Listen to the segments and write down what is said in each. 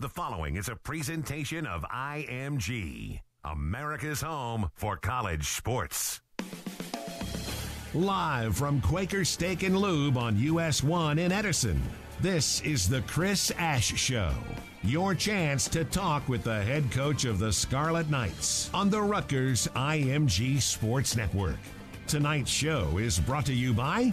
The following is a presentation of IMG, America's home for college sports. Live from Quaker Steak and Lube on US 1 in Edison, this is the Chris Ash Show. Your chance to talk with the head coach of the Scarlet Knights on the Rutgers IMG Sports Network. Tonight's show is brought to you by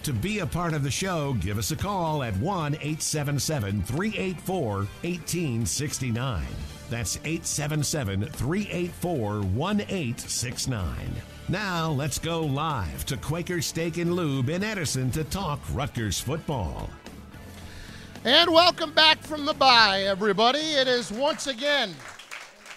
To be a part of the show, give us a call at 1-877-384-1869. That's 877-384-1869. Now, let's go live to Quaker Steak and Lube in Edison to talk Rutgers football. And welcome back from the bye, everybody. It is once again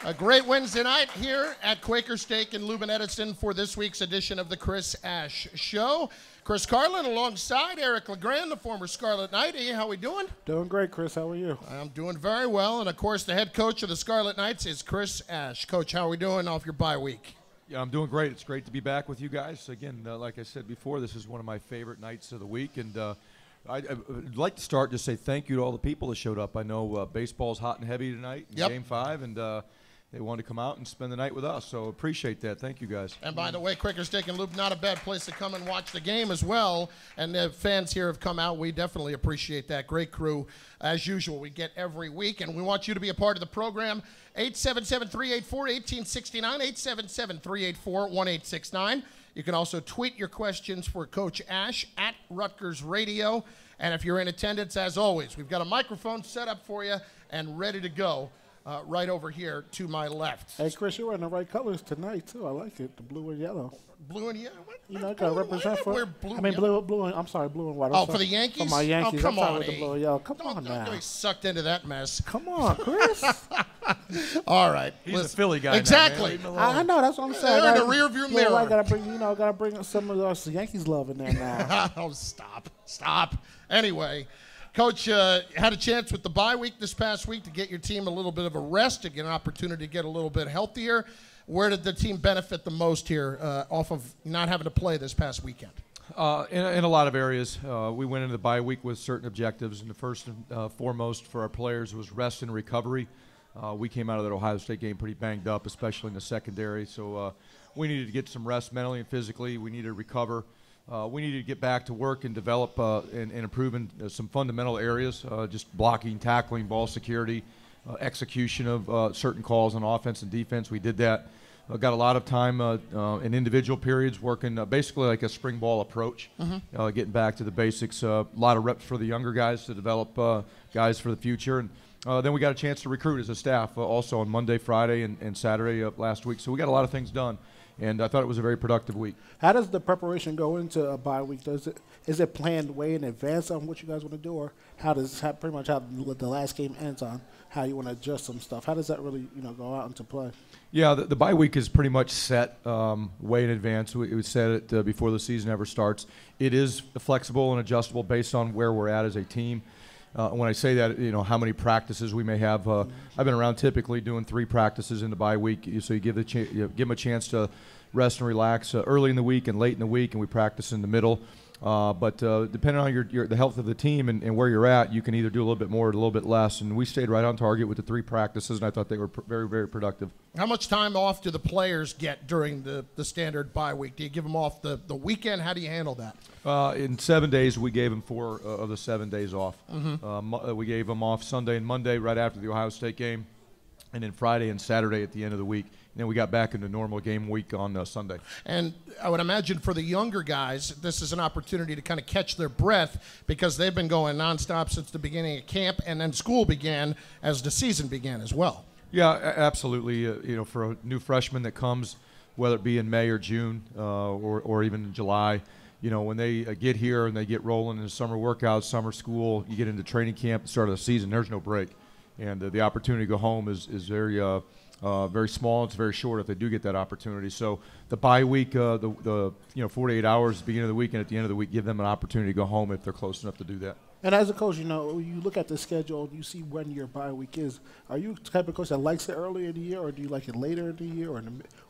a great Wednesday night here at Quaker Steak and Lube in Edison for this week's edition of the Chris Ash Show. Chris Carlin alongside Eric LeGrand, the former Scarlet Knight. Hey, how we doing? Doing great, Chris. How are you? I'm doing very well. And, of course, the head coach of the Scarlet Knights is Chris Ash. Coach, how are we doing off your bye week? Yeah, I'm doing great. It's great to be back with you guys. Again, like I said before, this is one of my favorite nights of the week. And I'd like to start just say thank you to all the people that showed up. I know baseball's hot and heavy tonight in Game 5, and they wanted to come out and spend the night with us, so appreciate that. Thank you, guys. And by the way, Quaker Steak and Lube, not a bad place to come and watch the game as well. And the fans here have come out. We definitely appreciate that. Great crew, as usual, we get every week. And we want you to be a part of the program. 877-384-1869, 877-384-1869. You can also tweet your questions for Coach Ash at Rutgers Radio. And if you're in attendance, as always, we've got a microphone set up for you and ready to go. Right over here to my left. Hey, Chris, you're wearing the right colors tonight, too. I like it, the blue and yellow. Blue and yellow? You know, got to represent for blue and I'm sorry, blue and white. Oh, for the Yankees? For my Yankees. Oh, come I'm on, with the blue and yellow. Come on now. Don't get sucked into that mess. Come on, Chris. All right. He's a Philly guy. Exactly. Now, I know, that's what I'm saying. They're in the rearview mirror. I got to bring some of us Yankees love in there now. Oh, stop. Anyway, Coach had a chance with the bye week this past week to get your team a little bit of a rest, to get an opportunity to get a little bit healthier. Where did the team benefit the most here off of not having to play this past weekend? In a lot of areas. We went into the bye week with certain objectives, and the first and foremost for our players was rest and recovery. We came out of that Ohio State game pretty banged up, especially in the secondary, so we needed to get some rest mentally and physically. We needed to recover. We needed to get back to work and develop and improve in some fundamental areas, just blocking, tackling, ball security, execution of certain calls on offense and defense. We did that. Got a lot of time in individual periods working basically like a spring ball approach, getting back to the basics. A lot of reps for the younger guys to develop guys for the future. And then we got a chance to recruit as a staff also on Monday, Friday, and Saturday of last week. So we got a lot of things done. And I thought it was a very productive week. How does the preparation go into a bye week? Is it planned way in advance on what you guys want to do, or pretty much how the last game ends on how you want to adjust some stuff? How does that really go out into play? Yeah, the bye week is pretty much set way in advance. We set it before the season ever starts. It is flexible and adjustable based on where we're at as a team. When I say that, how many practices we may have. I've been around typically doing 3 practices in the bye week, so you give them a chance to rest and relax early in the week and late in the week, and we practice in the middle. But depending on the health of the team and where you're at, you can either do a little bit more or a little bit less. And we stayed right on target with the 3 practices, and I thought they were very, very productive. How much time off do the players get during the standard bye week? Do you give them off the weekend? How do you handle that? In 7 days, we gave them 4 of the 7 days off. We gave them off Sunday and Monday right after the Ohio State game, and then Friday and Saturday at the end of the week. And then we got back into normal game week on Sunday. And I would imagine for the younger guys, this is an opportunity to kind of catch their breath because they've been going nonstop since the beginning of camp, and then school began as the season began as well. Yeah, absolutely. For a new freshman that comes, whether it be in May or June or even in July, when they get here and they get rolling in the summer workouts, summer school, you get into training camp, the start of the season, there's no break. And the opportunity to go home is very very small. It's very short if they do get that opportunity. So the bye week, the 48 hours at the beginning of the week and at the end of the week, give them an opportunity to go home if they're close enough to do that. And as a coach, you look at the schedule, you see when your bye week is. Are you the type of coach that likes it early in the year, or do you like it later in the year, or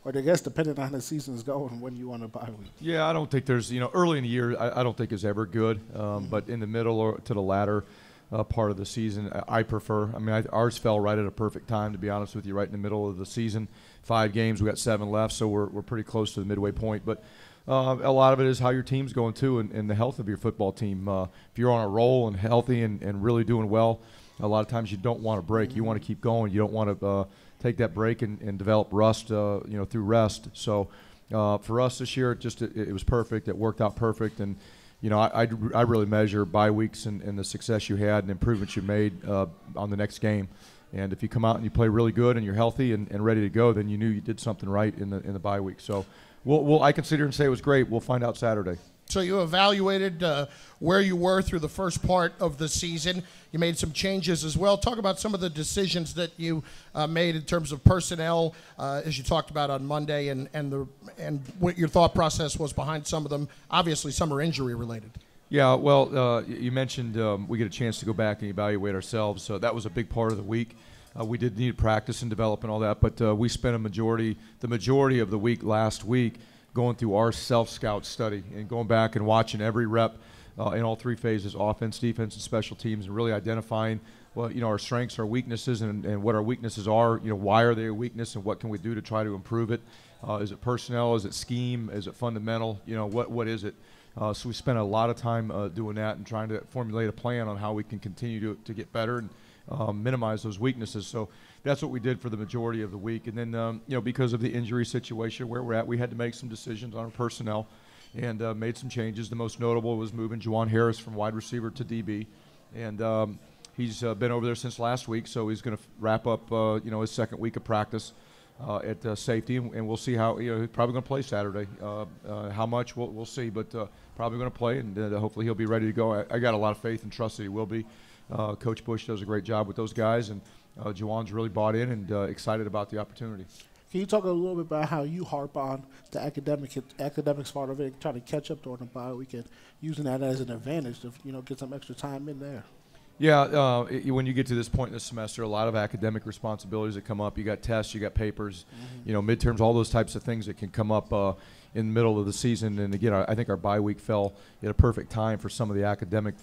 I guess depending on how the season's going, when you want a bye week? Yeah, I don't think there's, early in the year, I don't think is ever good. But in the middle or to the latter part of the season, I prefer. I mean, ours fell right at a perfect time, to be honest with you, right in the middle of the season. 5 games, we got 7 left, so we're pretty close to the midway point. But a lot of it is how your team's going too, and the health of your football team. If you're on a roll and healthy and really doing well, a lot of times you don't want to break. You want to keep going. You don't want to take that break and develop rust, through rest. So for us this year, it was perfect. It worked out perfect, and I really measure bye weeks and the success you had and improvements you made on the next game. And if you come out and you play really good and you're healthy and ready to go, then you knew you did something right in the bye week. So I can sit here and say it was great. We'll find out Saturday. So you evaluated where you were through the first part of the season. You made some changes as well. Talk about some of the decisions that you made in terms of personnel, as you talked about on Monday, and what your thought process was behind some of them. Obviously, some are injury related. Yeah, well, you mentioned we get a chance to go back and evaluate ourselves. So that was a big part of the week. We did need practice and develop and all that, but we spent the majority of the week last week going through our self-scout study and going back and watching every rep in all 3 phases, offense, defense, and special teams, and really identifying our strengths, our weaknesses, and what our weaknesses are. Why are they a weakness, and what can we do to try to improve it? Is it personnel? Is it scheme? Is it fundamental? What is it? So we spent a lot of time doing that and trying to formulate a plan on how we can continue to get better and minimize those weaknesses. So that's what we did for the majority of the week. And then, because of the injury situation where we're at, we had to make some decisions on our personnel and made some changes. The most notable was moving Juwan Harris from wide receiver to DB. And he's been over there since last week, so he's going to wrap up, his second week of practice at safety. And we'll see how, he's probably going to play Saturday. How much, we'll see, but probably going to play, and hopefully he'll be ready to go. I got a lot of faith and trust that he will be. Coach Bush does a great job with those guys, and Juwan's really bought in and excited about the opportunity. Can you talk a little bit about how you harp on the academics part of it, trying to catch up during the bye week and using that as an advantage to get some extra time in there? Yeah, when you get to this point in the semester, a lot of academic responsibilities that come up. You got tests, you got papers, midterms, all those types of things that can come up in the middle of the season. And again, I think our bye week fell at a perfect time for some of the academic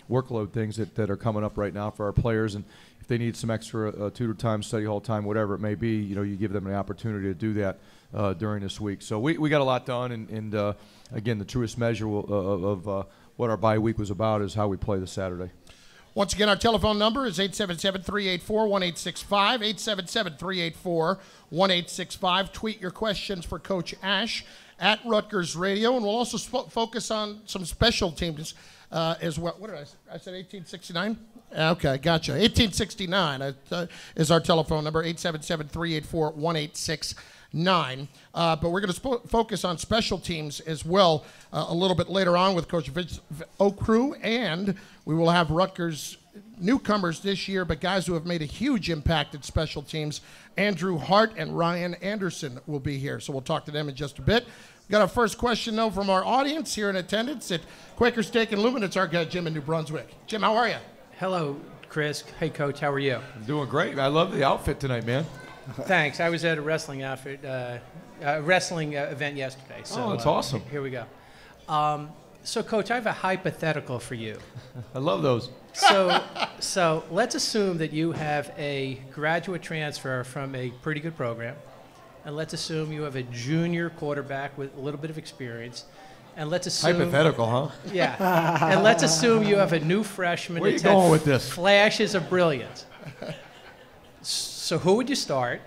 workload things that are coming up right now for our players. And if they need some extra tutor time, study hall time, whatever it may be, you give them an opportunity to do that during this week. So we got a lot done, and again, the truest measure of what our bye week was about is how we play this Saturday. Once again, our telephone number is 877-384-1865, 877-384-1865. Tweet your questions for Coach Ash at Rutgers Radio, and we'll also focus on some special teams as well. What did I say? I said 1869? Okay, gotcha. 1869 is our telephone number, 877-384-1869. But we're going to focus on special teams as well a little bit later on with Coach Okru, and we will have Rutgers newcomers this year, but guys who have made a huge impact at special teams. Andrew Hart and Ryan Anderson will be here, so we'll talk to them in just a bit. We got our first question, though, from our audience here in attendance at Quaker Steak and Lube. It's our guy, Jim in New Brunswick. Jim, how are you? Hello, Chris. Hey, Coach. How are you? I'm doing great. I love the outfit tonight, man. Thanks. I was at a wrestling event yesterday. So, that's awesome. Here we go. So, Coach, I have a hypothetical for you. I love those. So let's assume that you have a graduate transfer from a pretty good program, and let's assume you have a junior quarterback with a little bit of experience, and let's assume hypothetical, huh? Yeah. And let's assume you have a new freshman that's going with this? Flashes of brilliance. So who would you start?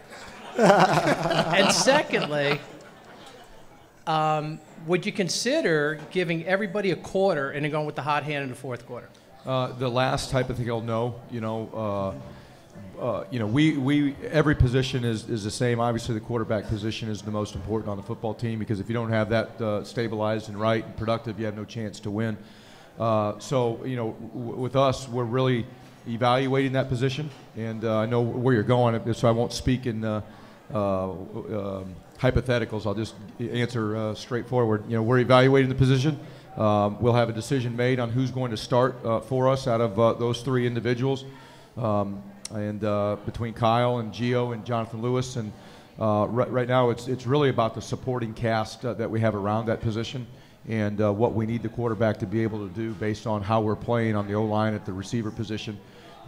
And secondly, would you consider giving everybody a quarter and then going with the hot hand in the fourth quarter? The last hypothetical, no. We every position is the same. Obviously, the quarterback position is the most important on the football team, because if you don't have that stabilized and right and productive, you have no chance to win. With us, we're really evaluating that position, and I know where you're going, so I won't speak in hypotheticals. I'll just answer straightforward. We're evaluating the position. We'll have a decision made on who's going to start for us out of those 3 individuals, and between Kyle and Gio and Jonathan Lewis. And right now it's really about the supporting cast that we have around that position, and what we need the quarterback to be able to do based on how we're playing on the O-line at the receiver position.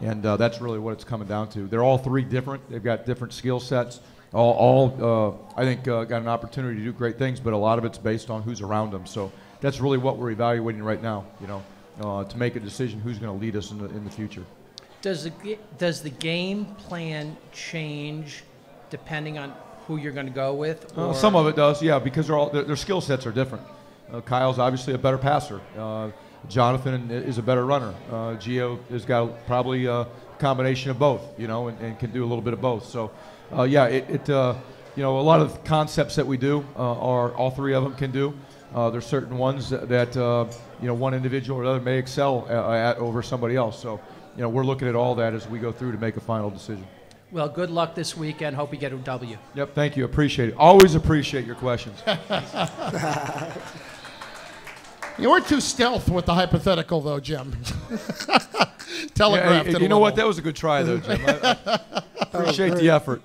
And that's really what it's coming down to. They're all 3 different. They've got different skill sets. All I think, got an opportunity to do great things, but a lot of it's based on who's around them. So that's really what we're evaluating right now, to make a decision who's going to lead us in the future. Does the game plan change depending on who you're going to go with? Some of it does, yeah, because their skill sets are different. Kyle's obviously a better passer. Jonathan is a better runner. Gio has got probably a combination of both, and can do a little bit of both. So, a lot of the concepts that we do are all 3 of them can do. There's certain ones that one individual or another may excel at over somebody else. So, we're looking at all that as we go through to make a final decision. Well, good luck this weekend. Hope you get a W. Yep, thank you. Appreciate it. Always appreciate your questions. You weren't too stealth with the hypothetical, though, Jim. Telegraphed it. You know what? That was a good try, though, Jim. I appreciate the effort.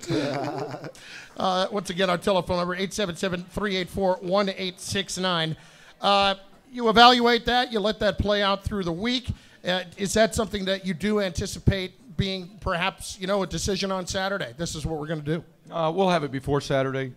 Once again, our telephone number, 877-384-1869. You evaluate that. You let that play out through the week. Is that something that you do anticipate being perhaps, a decision on Saturday? This is what we're going to do. We'll have it before Saturday.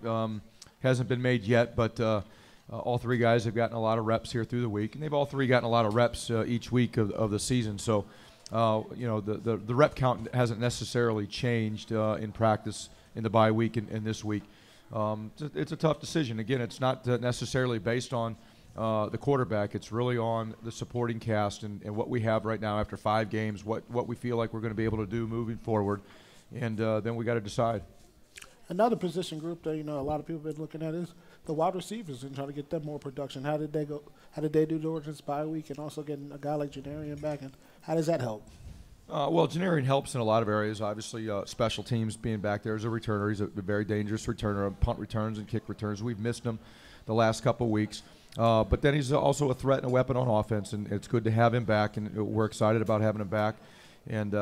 Hasn't been made yet, but all 3 guys have gotten a lot of reps here through the week, and they've all 3 gotten a lot of reps each week of the season. So, the rep count hasn't necessarily changed in practice in the bye week and this week. It's a tough decision. Again, it's not necessarily based on the quarterback. It's really on the supporting cast and what we have right now after 5 games, what we feel like we're going to be able to do moving forward, and then we got to decide. Another position group that a lot of people have been looking at is the wide receivers and trying to get them more production. How did they go? How did they do during this bye week, and also getting a guy like Janarian back? And how does that help? Well, Janarian helps in a lot of areas. Obviously, special teams being back there as a returner. He's a very dangerous returner on punt returns and kick returns. We've missed him the last couple of weeks. But then he's also a threat and a weapon on offense, and it's good to have him back, and we're excited about having him back. And,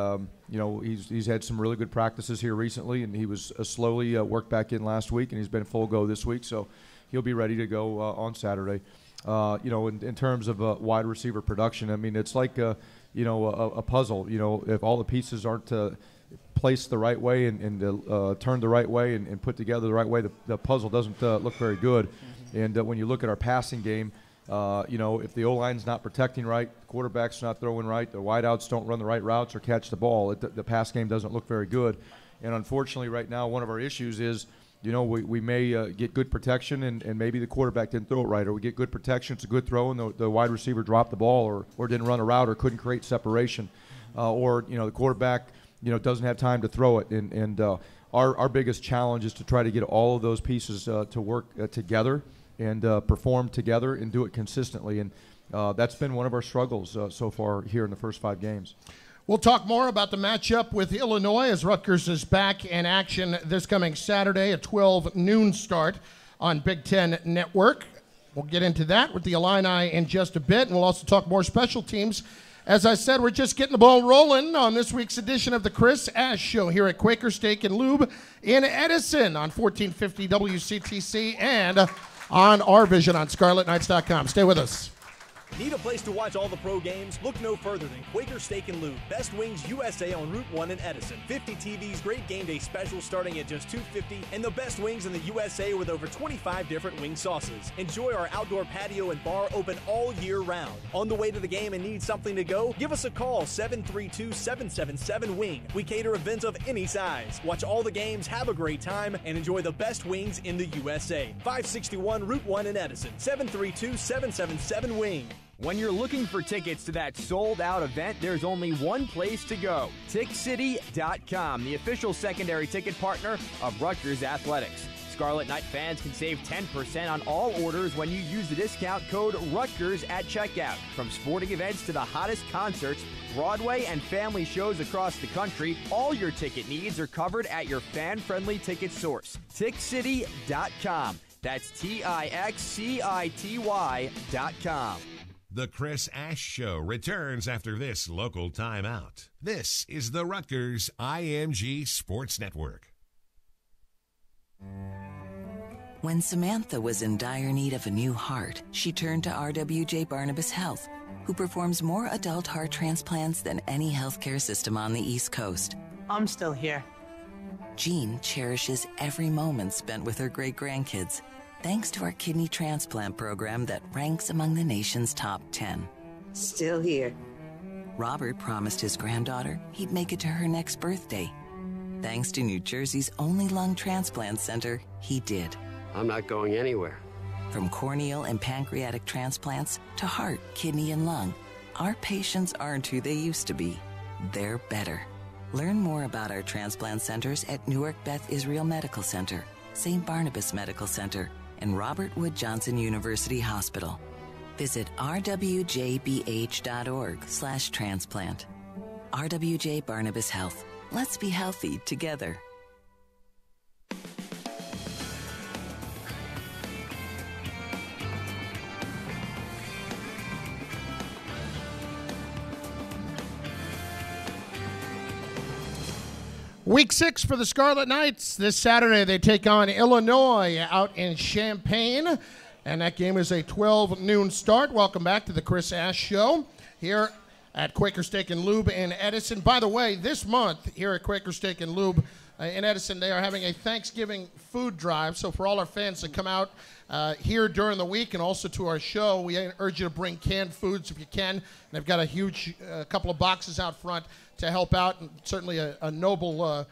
he's had some really good practices here recently, and he was slowly worked back in last week, and he's been full go this week. So he'll be ready to go on Saturday. In terms of wide receiver production, I mean, it's like a puzzle. If all the pieces aren't placed the right way and turned the right way and put together the right way, the puzzle doesn't look very good. And when you look at our passing game, if the O-line's not protecting right, the quarterback's not throwing right, the wideouts don't run the right routes or catch the ball, the pass game doesn't look very good. And unfortunately right now one of our issues is, we may get good protection and maybe the quarterback didn't throw it right, or we get good protection, it's a good throw, and the wide receiver dropped the ball or didn't run a route or couldn't create separation. Or the quarterback, doesn't have time to throw it. And our biggest challenge is to try to get all of those pieces to work together and perform together and do it consistently. And that's been one of our struggles so far here in the first 5 games. We'll talk more about the matchup with Illinois as Rutgers is back in action this coming Saturday at 12 noon start on Big Ten Network. We'll get into that with the Illini in just a bit, and we'll also talk more special teams. As I said, we're just getting the ball rolling on this week's edition of the Chris Ash Show here at Quaker Steak and Lube in Edison on 1450 WCTC and on RVision on ScarletKnights.com. Stay with us. Need a place to watch all the pro games? Look no further than Quaker Steak and Lube. Best Wings USA on Route 1 in Edison. 50 TVs, great game day specials starting at just $2.50, and the best wings in the USA with over 25 different wing sauces. Enjoy our outdoor patio and bar open all year round. On the way to the game and need something to go? Give us a call, 732-777-WING. We cater events of any size. Watch all the games, have a great time, and enjoy the best wings in the USA. 561 Route 1 in Edison. 732-777-WING. When you're looking for tickets to that sold-out event, there's only one place to go. TickCity.com, the official secondary ticket partner of Rutgers Athletics. Scarlet Knight fans can save 10% on all orders when you use the discount code Rutgers at checkout. From sporting events to the hottest concerts, Broadway and family shows across the country, all your ticket needs are covered at your fan-friendly ticket source, TixCity.com. That's TixCity.com. The Chris Ash Show returns after this local timeout. This is the Rutgers IMG Sports Network. When Samantha was in dire need of a new heart, she turned to RWJ Barnabas Health, who performs more adult heart transplants than any healthcare system on the East Coast. I'm still here. Jean cherishes every moment spent with her great-grandkids, thanks to our kidney transplant program that ranks among the nation's top 10. Still here. Robert promised his granddaughter he'd make it to her next birthday. Thanks to New Jersey's only lung transplant center, he did. I'm not going anywhere. From corneal and pancreatic transplants to heart, kidney, and lung, our patients aren't who they used to be. They're better. Learn more about our transplant centers at Newark Beth Israel Medical Center, St. Barnabas Medical Center, and Robert Wood Johnson University Hospital. Visit rwjbh.org/transplant. RWJ Barnabas Health. Let's be healthy together. Week 6 for the Scarlet Knights. This Saturday they take on Illinois out in Champaign, and that game is a 12 noon start. Welcome back to the Chris Ash Show here at Quaker Steak and Lube in Edison. By the way, this month here at Quaker Steak and Lube in Edison, they are having a Thanksgiving food drive. So for all our fans that come out here during the week and also to our show, we urge you to bring canned foods if you can. And they've got a huge couple of boxes out front to help out, and certainly a noble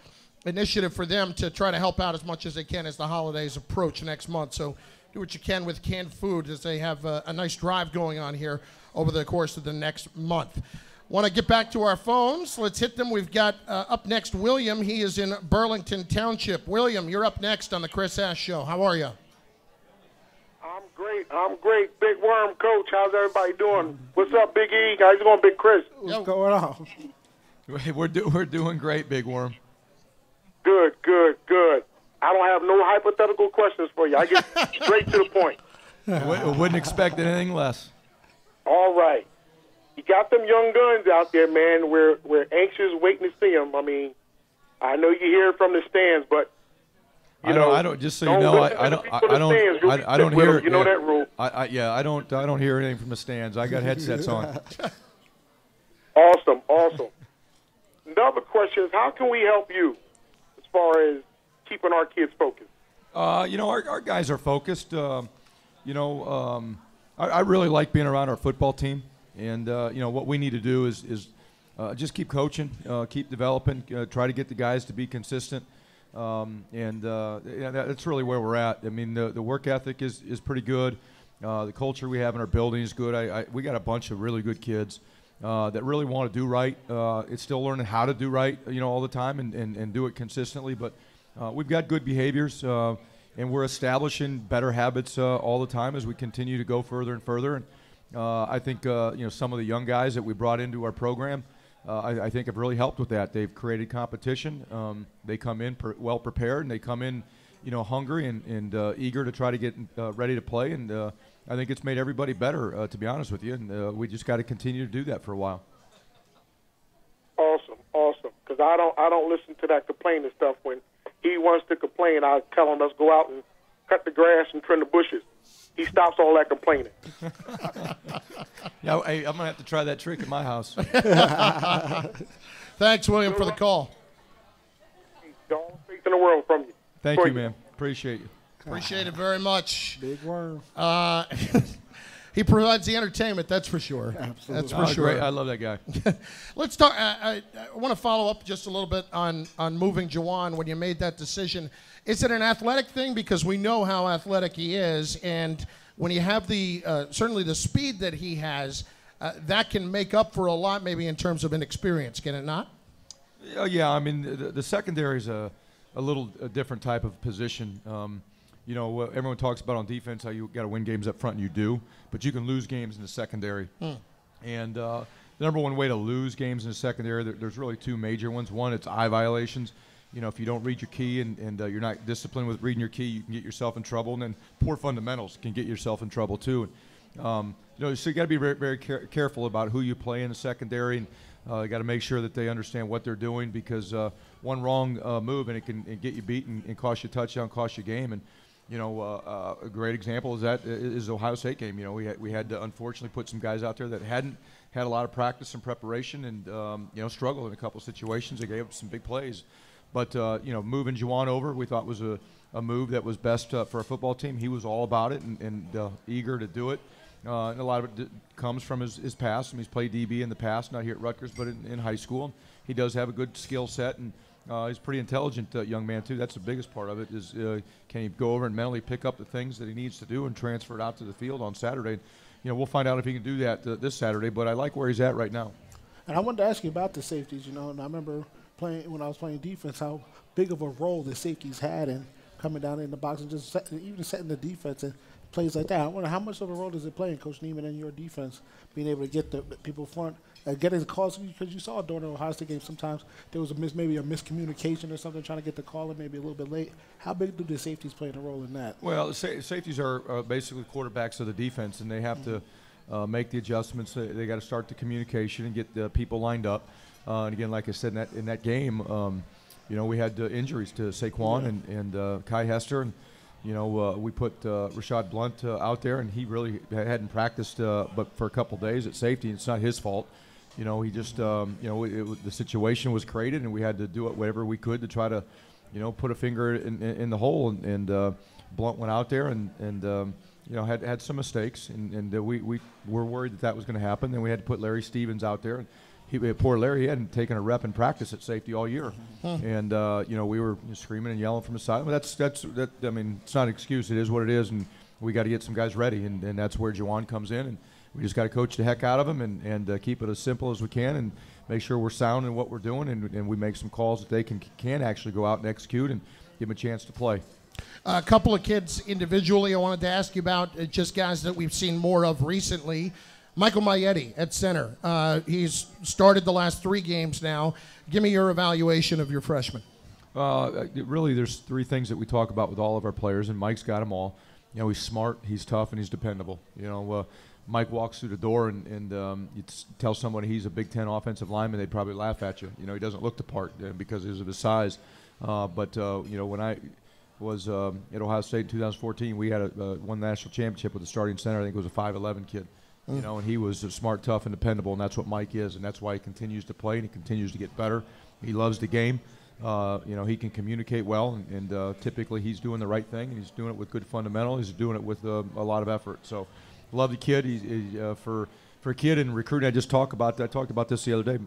initiative for them to try to help out as much as they can as the holidays approach next month. So do what you can with canned food as they have a nice drive going on here over the course of the next month. Want to get back to our phones. Let's hit them. We've got up next William. He is in Burlington Township. William, you're up next on the Chris Ash Show. How are you? I'm great. Big Worm, Coach. How's everybody doing? What's up, Big E? How's it going, Big Chris? What's going on? We're doing great, Big Worm. Good. I don't have no hypothetical questions for you. I get straight to the point. Wouldn't expect anything less. All right. You got them young guns out there, man. We're anxious waiting to see them. I mean, I know you hear it from the stands, but I don't. Just so you know, I don't hear. You know that rule. I don't hear anything from the stands. I got headsets on. Awesome. Another question is, how can we help you as far as keeping our kids focused? Our guys are focused. I really like being around our football team, and what we need to do is just keep coaching, keep developing, try to get the guys to be consistent. That's really where we're at. I mean, the work ethic is pretty good. The culture we have in our building is good. We got a bunch of really good kids that really want to do right. It's still learning how to do right, all the time and do it consistently. But we've got good behaviors, and we're establishing better habits all the time as we continue to go further and further. And I think some of the young guys that we brought into our program, I think have really helped with that. They've created competition. They come in well prepared, and they come in, hungry and eager to try to get ready to play. And I think it's made everybody better, to be honest with you. And we just got to continue to do that for a while. Awesome. Because I don't listen to that complaining stuff. When he wants to complain, I tell him let's go out and cut the grass and trim the bushes. He stops all that complaining. Yeah, I'm going to have to try that trick at my house. Thanks, William, for the call. All faith in the world from you. Thank you, man. Appreciate you. Appreciate it very much. Big Worm. He provides the entertainment, that's for sure. Absolutely. That's for sure. Great. I love that guy. Let's talk. I want to follow up just a little bit on moving Jawan when you made that decision. Is it an athletic thing? Because we know how athletic he is, and when you have the certainly the speed that he has, that can make up for a lot maybe in terms of inexperience, can it not? Yeah, I mean, the secondary is a little different type of position. you know, everyone talks about on defense how you got to win games up front, and you do, but you can lose games in the secondary. And the number one way to lose games in the secondary, there's really two major ones. One, it's eye violations. You know, if you don't read your key and you're not disciplined with reading your key, you can get yourself in trouble. And then poor fundamentals can get yourself in trouble too. And, you know, so you got to be very, very careful about who you play in the secondary, and you got to make sure that they understand what they're doing, because one wrong move and it can get you beat and cost you a touchdown, cost you a game. And you know, a great example is the Ohio State game. You know, we had to unfortunately put some guys out there that hadn't had a lot of practice and preparation, and you know, struggled in a couple of situations. They gave up some big plays. But, you know, moving Juwan over, we thought was a move that was best for a football team. He was all about it and eager to do it. And a lot of it comes from his past. I mean, he's played DB in the past, not here at Rutgers, but in high school. He does have a good skill set, and he's a pretty intelligent young man, too. That's the biggest part of it is can he go over and mentally pick up the things that he needs to do and transfer it out to the field on Saturday. You know, we'll find out if he can do that this Saturday, but I like where he's at right now. And I wanted to ask you about the safeties, you know, and I remember when I was playing defense, how big of a role the safeties had in coming down in the box and just even setting the defense and plays like that. I wonder how much of a role does it play in Coach Neiman and your defense, being able to get the people front, getting the calls, because you saw during the Ohio State game sometimes there was maybe a miscommunication or something, trying to get the call in maybe a little bit late. How big do the safeties play a role in that? Well, the safeties are basically quarterbacks of the defense, and they have to make the adjustments. They got to start the communication and get the people lined up. And again, like I said, in that game, you know, we had injuries to Saquon and Kai Hester, and you know, we put Rashad Blunt out there, and he really hadn't practiced, but for a couple days at safety. It's not his fault, you know. He just, you know, the situation was created, and we had to do whatever we could to try to, you know, put a finger in the hole. And Blunt went out there and you know, had some mistakes, and we were worried that was going to happen. Then we had to put Larry Stevens out there. Poor Larry, he hadn't taken a rep in practice at safety all year, and you know, we were screaming and yelling from the side. But that. I mean, it's not an excuse. It is what it is, and we got to get some guys ready, and that's where Juwan comes in, and we just got to coach the heck out of them and keep it as simple as we can, and make sure we're sound in what we're doing, and we make some calls that they can actually go out and execute and give them a chance to play. A couple of kids individually I wanted to ask you about, just guys that we've seen more of recently. Michael Maietti at center. He's started the last 3 games now. Give me your evaluation of your freshman. Really, there's 3 things that we talk about with all of our players, and Mike's got them all. You know, he's smart, he's tough, and he's dependable. You know, Mike walks through the door, and you tell somebody he's a Big Ten offensive lineman, they'd probably laugh at you. You know, he doesn't look the part because of his size. But you know, when I was at Ohio State in 2014, we had won the national championship with the starting center. I think it was a 5'11" kid. You know, and he was smart, tough, and dependable, and that's what Mike is, and that's why he continues to play and he continues to get better. He loves the game. You know, he can communicate well, and typically he's doing the right thing, and he's doing it with good fundamental. He's doing it with a lot of effort. So, love the kid. For a kid in recruiting, I talked about this the other day.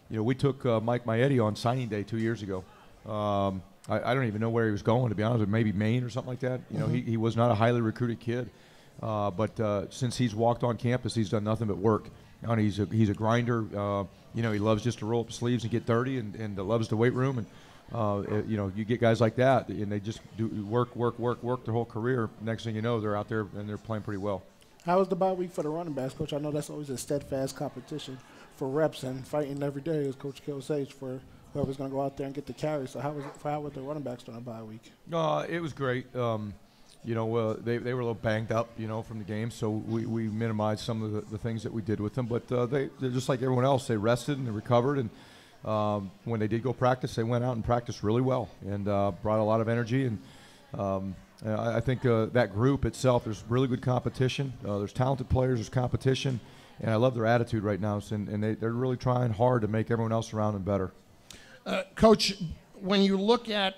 You know, we took Mike Maietti on signing day 2 years ago. I don't even know where he was going, to be honest, maybe Maine or something like that. You know, he was not a highly recruited kid. But since he's walked on campus, he's done nothing but work. And he's a grinder. You know, he loves just to roll up sleeves and get dirty, and loves the weight room. And you know, you get guys like that, and they just do work their whole career. Next thing you know, they're out there and they're playing pretty well. How was the bye week for the running backs, Coach? I know that's always a steadfast competition for reps and fighting every day, as Coach Kill says, for whoever's going to go out there and get the carry. So how were the running backs during the bye week? It was great. You know, they were a little banged up, you know, from the game, so we minimized some of the things that we did with them. But they're just like everyone else. They rested and they recovered, and when they did go practice, they went out and practiced really well and brought a lot of energy. And I think that group itself, there's really good competition. There's talented players, there's competition, and I love their attitude right now. And they're really trying hard to make everyone else around them better. Coach, when you look at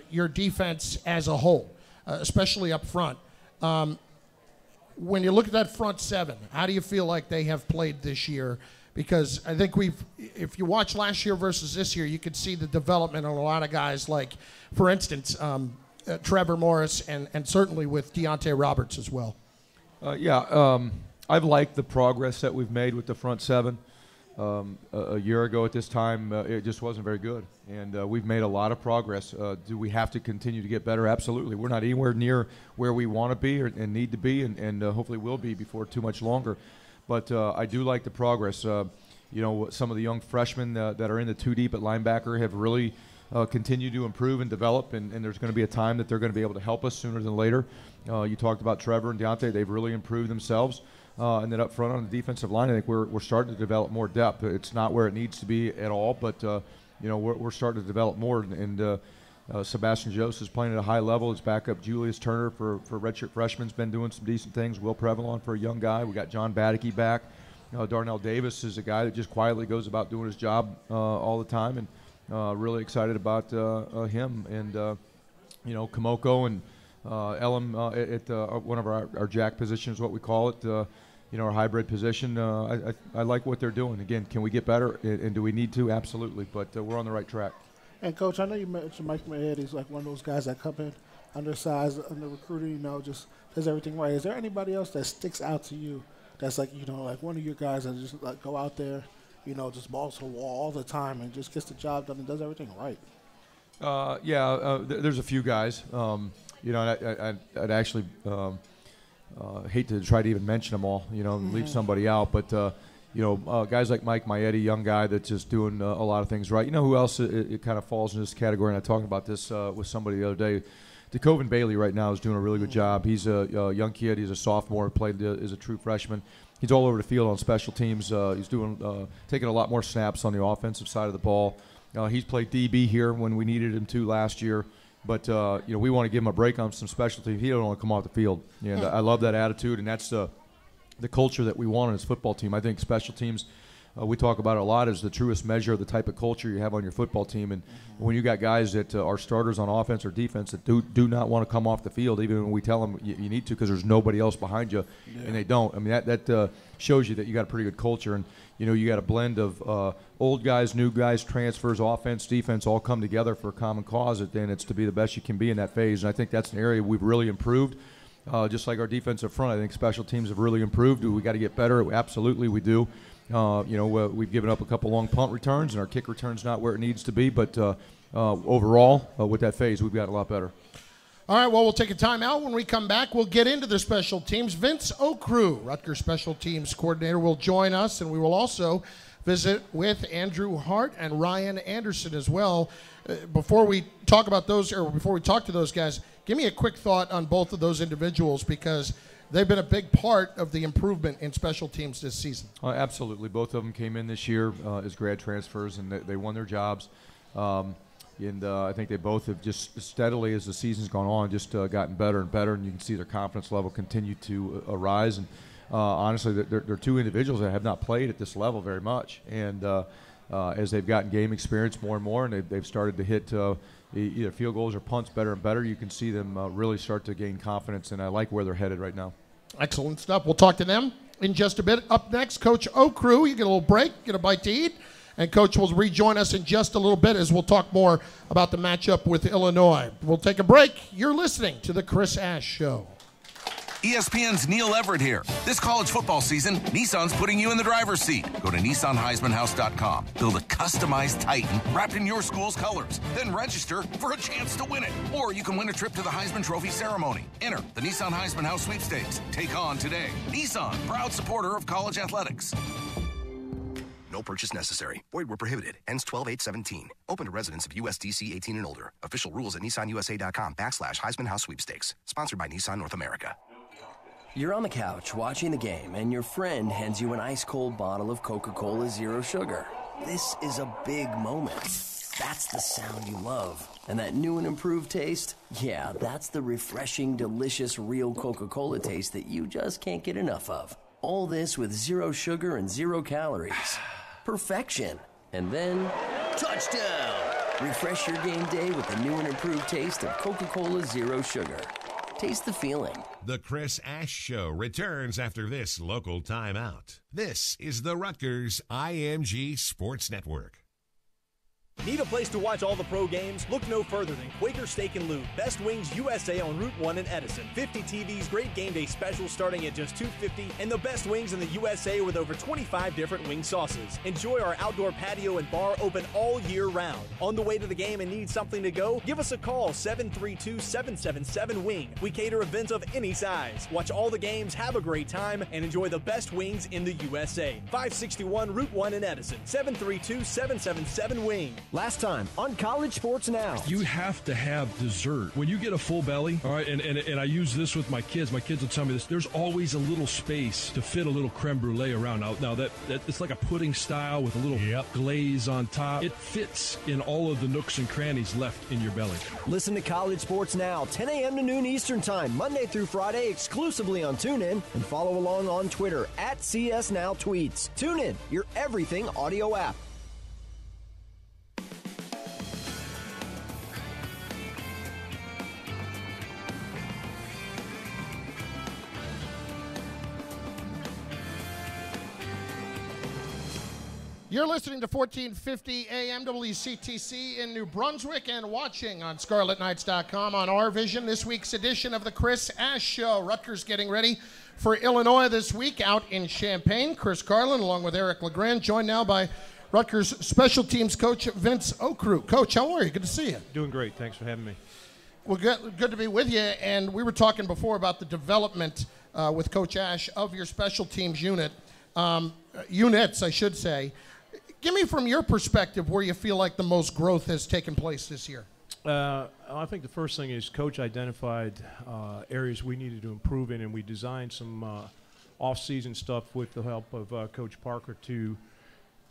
your defense as a whole, especially up front, when you look at that front 7, how do you feel like they have played this year? Because I think if you watch last year versus this year, you could see the development on a lot of guys like, for instance, Trevor Morris and certainly with Deontay Roberts as well. I've liked the progress that we've made with the front 7. a year ago at this time, it just wasn't very good. And we've made a lot of progress. Do we have to continue to get better? Absolutely. We're not anywhere near where we want to be and need to be, and hopefully will be before too much longer. But I do like the progress. Some of the young freshmen that are in the two deep at linebacker have really continue to improve and develop, and there's going to be a time that they're going to be able to help us sooner than later. You talked about Trevor and Deontay. They've really improved themselves. And then up front on the defensive line, I think we're starting to develop more depth. It's not where it needs to be at all, but we're starting to develop more. And Sebastian Jost is playing at a high level. His backup Julius Turner for redshirt freshman's been doing some decent things. Will Prevalon for a young guy. We got John Badeke back. Darnell Davis is a guy that just quietly goes about doing his job all the time, and really excited about him. And Kamoko and Elam at one of our jack positions, what we call it, our hybrid position. I like what they're doing. Again, can we get better, and do we need to? Absolutely, but we're on the right track. And, Coach, I know you mentioned Mike Maed. He's like one of those guys that come in undersized, under recruiting, just does everything right. Is there anybody else that sticks out to you that's like, like one of your guys that just like go out there, just balls to the wall all the time and just gets the job done and does everything right? There's a few guys. I'd actually hate to try to even mention them all, leave somebody out. But, guys like Mike Maietti, young guy that's just doing a lot of things right. You know who else it kind of falls in this category, and I talked about this with somebody the other day. DeCoven Bailey right now is doing a really good job. He's a young kid. He's a sophomore, played as a true freshman. He's all over the field on special teams. He's taking a lot more snaps on the offensive side of the ball. He's played DB here when we needed him to last year. But, we want to give him a break on some special teams. He don't want to come off the field. And I love that attitude, and that's the culture that we want on his football team. I think special teams, we talk about it a lot, is the truest measure of the type of culture you have on your football team. And when you got guys that are starters on offense or defense that do not want to come off the field, even when we tell them you need to because there's nobody else behind you, and they don't. I mean, that shows you that you got a pretty good culture. And, you got a blend of old guys, new guys, transfers, offense, defense, all come together for a common cause. And it's to be the best you can be in that phase. And I think that's an area we've really improved. Just like our defensive front, I think special teams have really improved. Do we got to get better? Absolutely, we do. We've given up a couple long punt returns, and our kick return's not where it needs to be. But overall, with that phase, we've got a lot better. All right, well, we'll take a timeout. When we come back, we'll get into the special teams. Vince Okru, Rutgers special teams coordinator, will join us, and we will also visit with Andrew Hart and Ryan Anderson as well. Before we talk about those, or before we talk to those guys, give me a quick thought on both of those individuals because they've been a big part of the improvement in special teams this season. Absolutely. Both of them came in this year as grad transfers, and they won their jobs. I think they both have just steadily, as the season's gone on, just gotten better and better, and you can see their confidence level continue to rise. And honestly, they're two individuals that have not played at this level very much. And as they've gotten game experience more and more, and they've started to hit either field goals or punts better and better, you can see them really start to gain confidence, and I like where they're headed right now. Excellent stuff. We'll talk to them in just a bit. Up next, Coach Okru. You get a little break, get a bite to eat, and Coach will rejoin us in just a little bit as we'll talk more about the matchup with Illinois. We'll take a break. You're listening to The Chris Ash Show. ESPN's Neil Everett here. This college football season, Nissan's putting you in the driver's seat. Go to NissanHeismanHouse.com. Build a customized Titan wrapped in your school's colors. Then register for a chance to win it. Or you can win a trip to the Heisman Trophy ceremony. Enter the Nissan Heisman House Sweepstakes. Take on today. Nissan, proud supporter of college athletics. No purchase necessary. Void where prohibited. Ends 12/8/17. Open to residents of USDC 18 and older. Official rules at NissanUSA.com/Heisman House Sweepstakes. Sponsored by Nissan North America. You're on the couch watching the game, and your friend hands you an ice-cold bottle of Coca-Cola Zero Sugar. This is a big moment. That's the sound you love. And that new and improved taste? Yeah, that's the refreshing, delicious, real Coca-Cola taste that you just can't get enough of. All this with zero sugar and 0 calories. Perfection. And then, touchdown! Refresh your game day with the new and improved taste of Coca-Cola Zero Sugar. Taste the feeling. The Chris Ash Show returns after this local timeout. This is the Rutgers IMG Sports Network. Need a place to watch all the pro games? Look no further than Quaker Steak and Lube. Best Wings USA on Route 1 in Edison. 50 TVs, great game day specials starting at just $2.50, and the best wings in the USA with over 25 different wing sauces. Enjoy our outdoor patio and bar open all year round. On the way to the game and need something to go? Give us a call, 732-777-WING. We cater events of any size. Watch all the games, have a great time, and enjoy the best wings in the USA. 561 Route 1 in Edison. 732-777-WING. Last time on College Sports Now. You have to have dessert. When you get a full belly, all right, and I use this with my kids will tell me this, there's always a little space to fit a little creme brulee around. Now that it's like a pudding style with a little glaze on top. It fits in all of the nooks and crannies left in your belly. Listen to College Sports Now, 10 a.m. to noon Eastern Time, Monday through Friday, exclusively on TuneIn, and follow along on Twitter at CSNowTweets. TuneIn, your everything audio app. You're listening to 1450 AM WCTC in New Brunswick and watching on ScarletKnights.com on RVision. This week's edition of the Chris Ash Show. Rutgers getting ready for Illinois this week out in Champaign. Chris Carlin along with Eric LeGrand, joined now by Rutgers special teams coach Vince Okru. Coach, how are you? Good to see you. Doing great. Thanks for having me. Well, good to be with you. And we were talking before about the development with Coach Ash of your special teams units, I should say. Give me from your perspective where you feel like the most growth has taken place this year. I think the first thing is Coach identified areas we needed to improve in, and we designed some off-season stuff with the help of Coach Parker to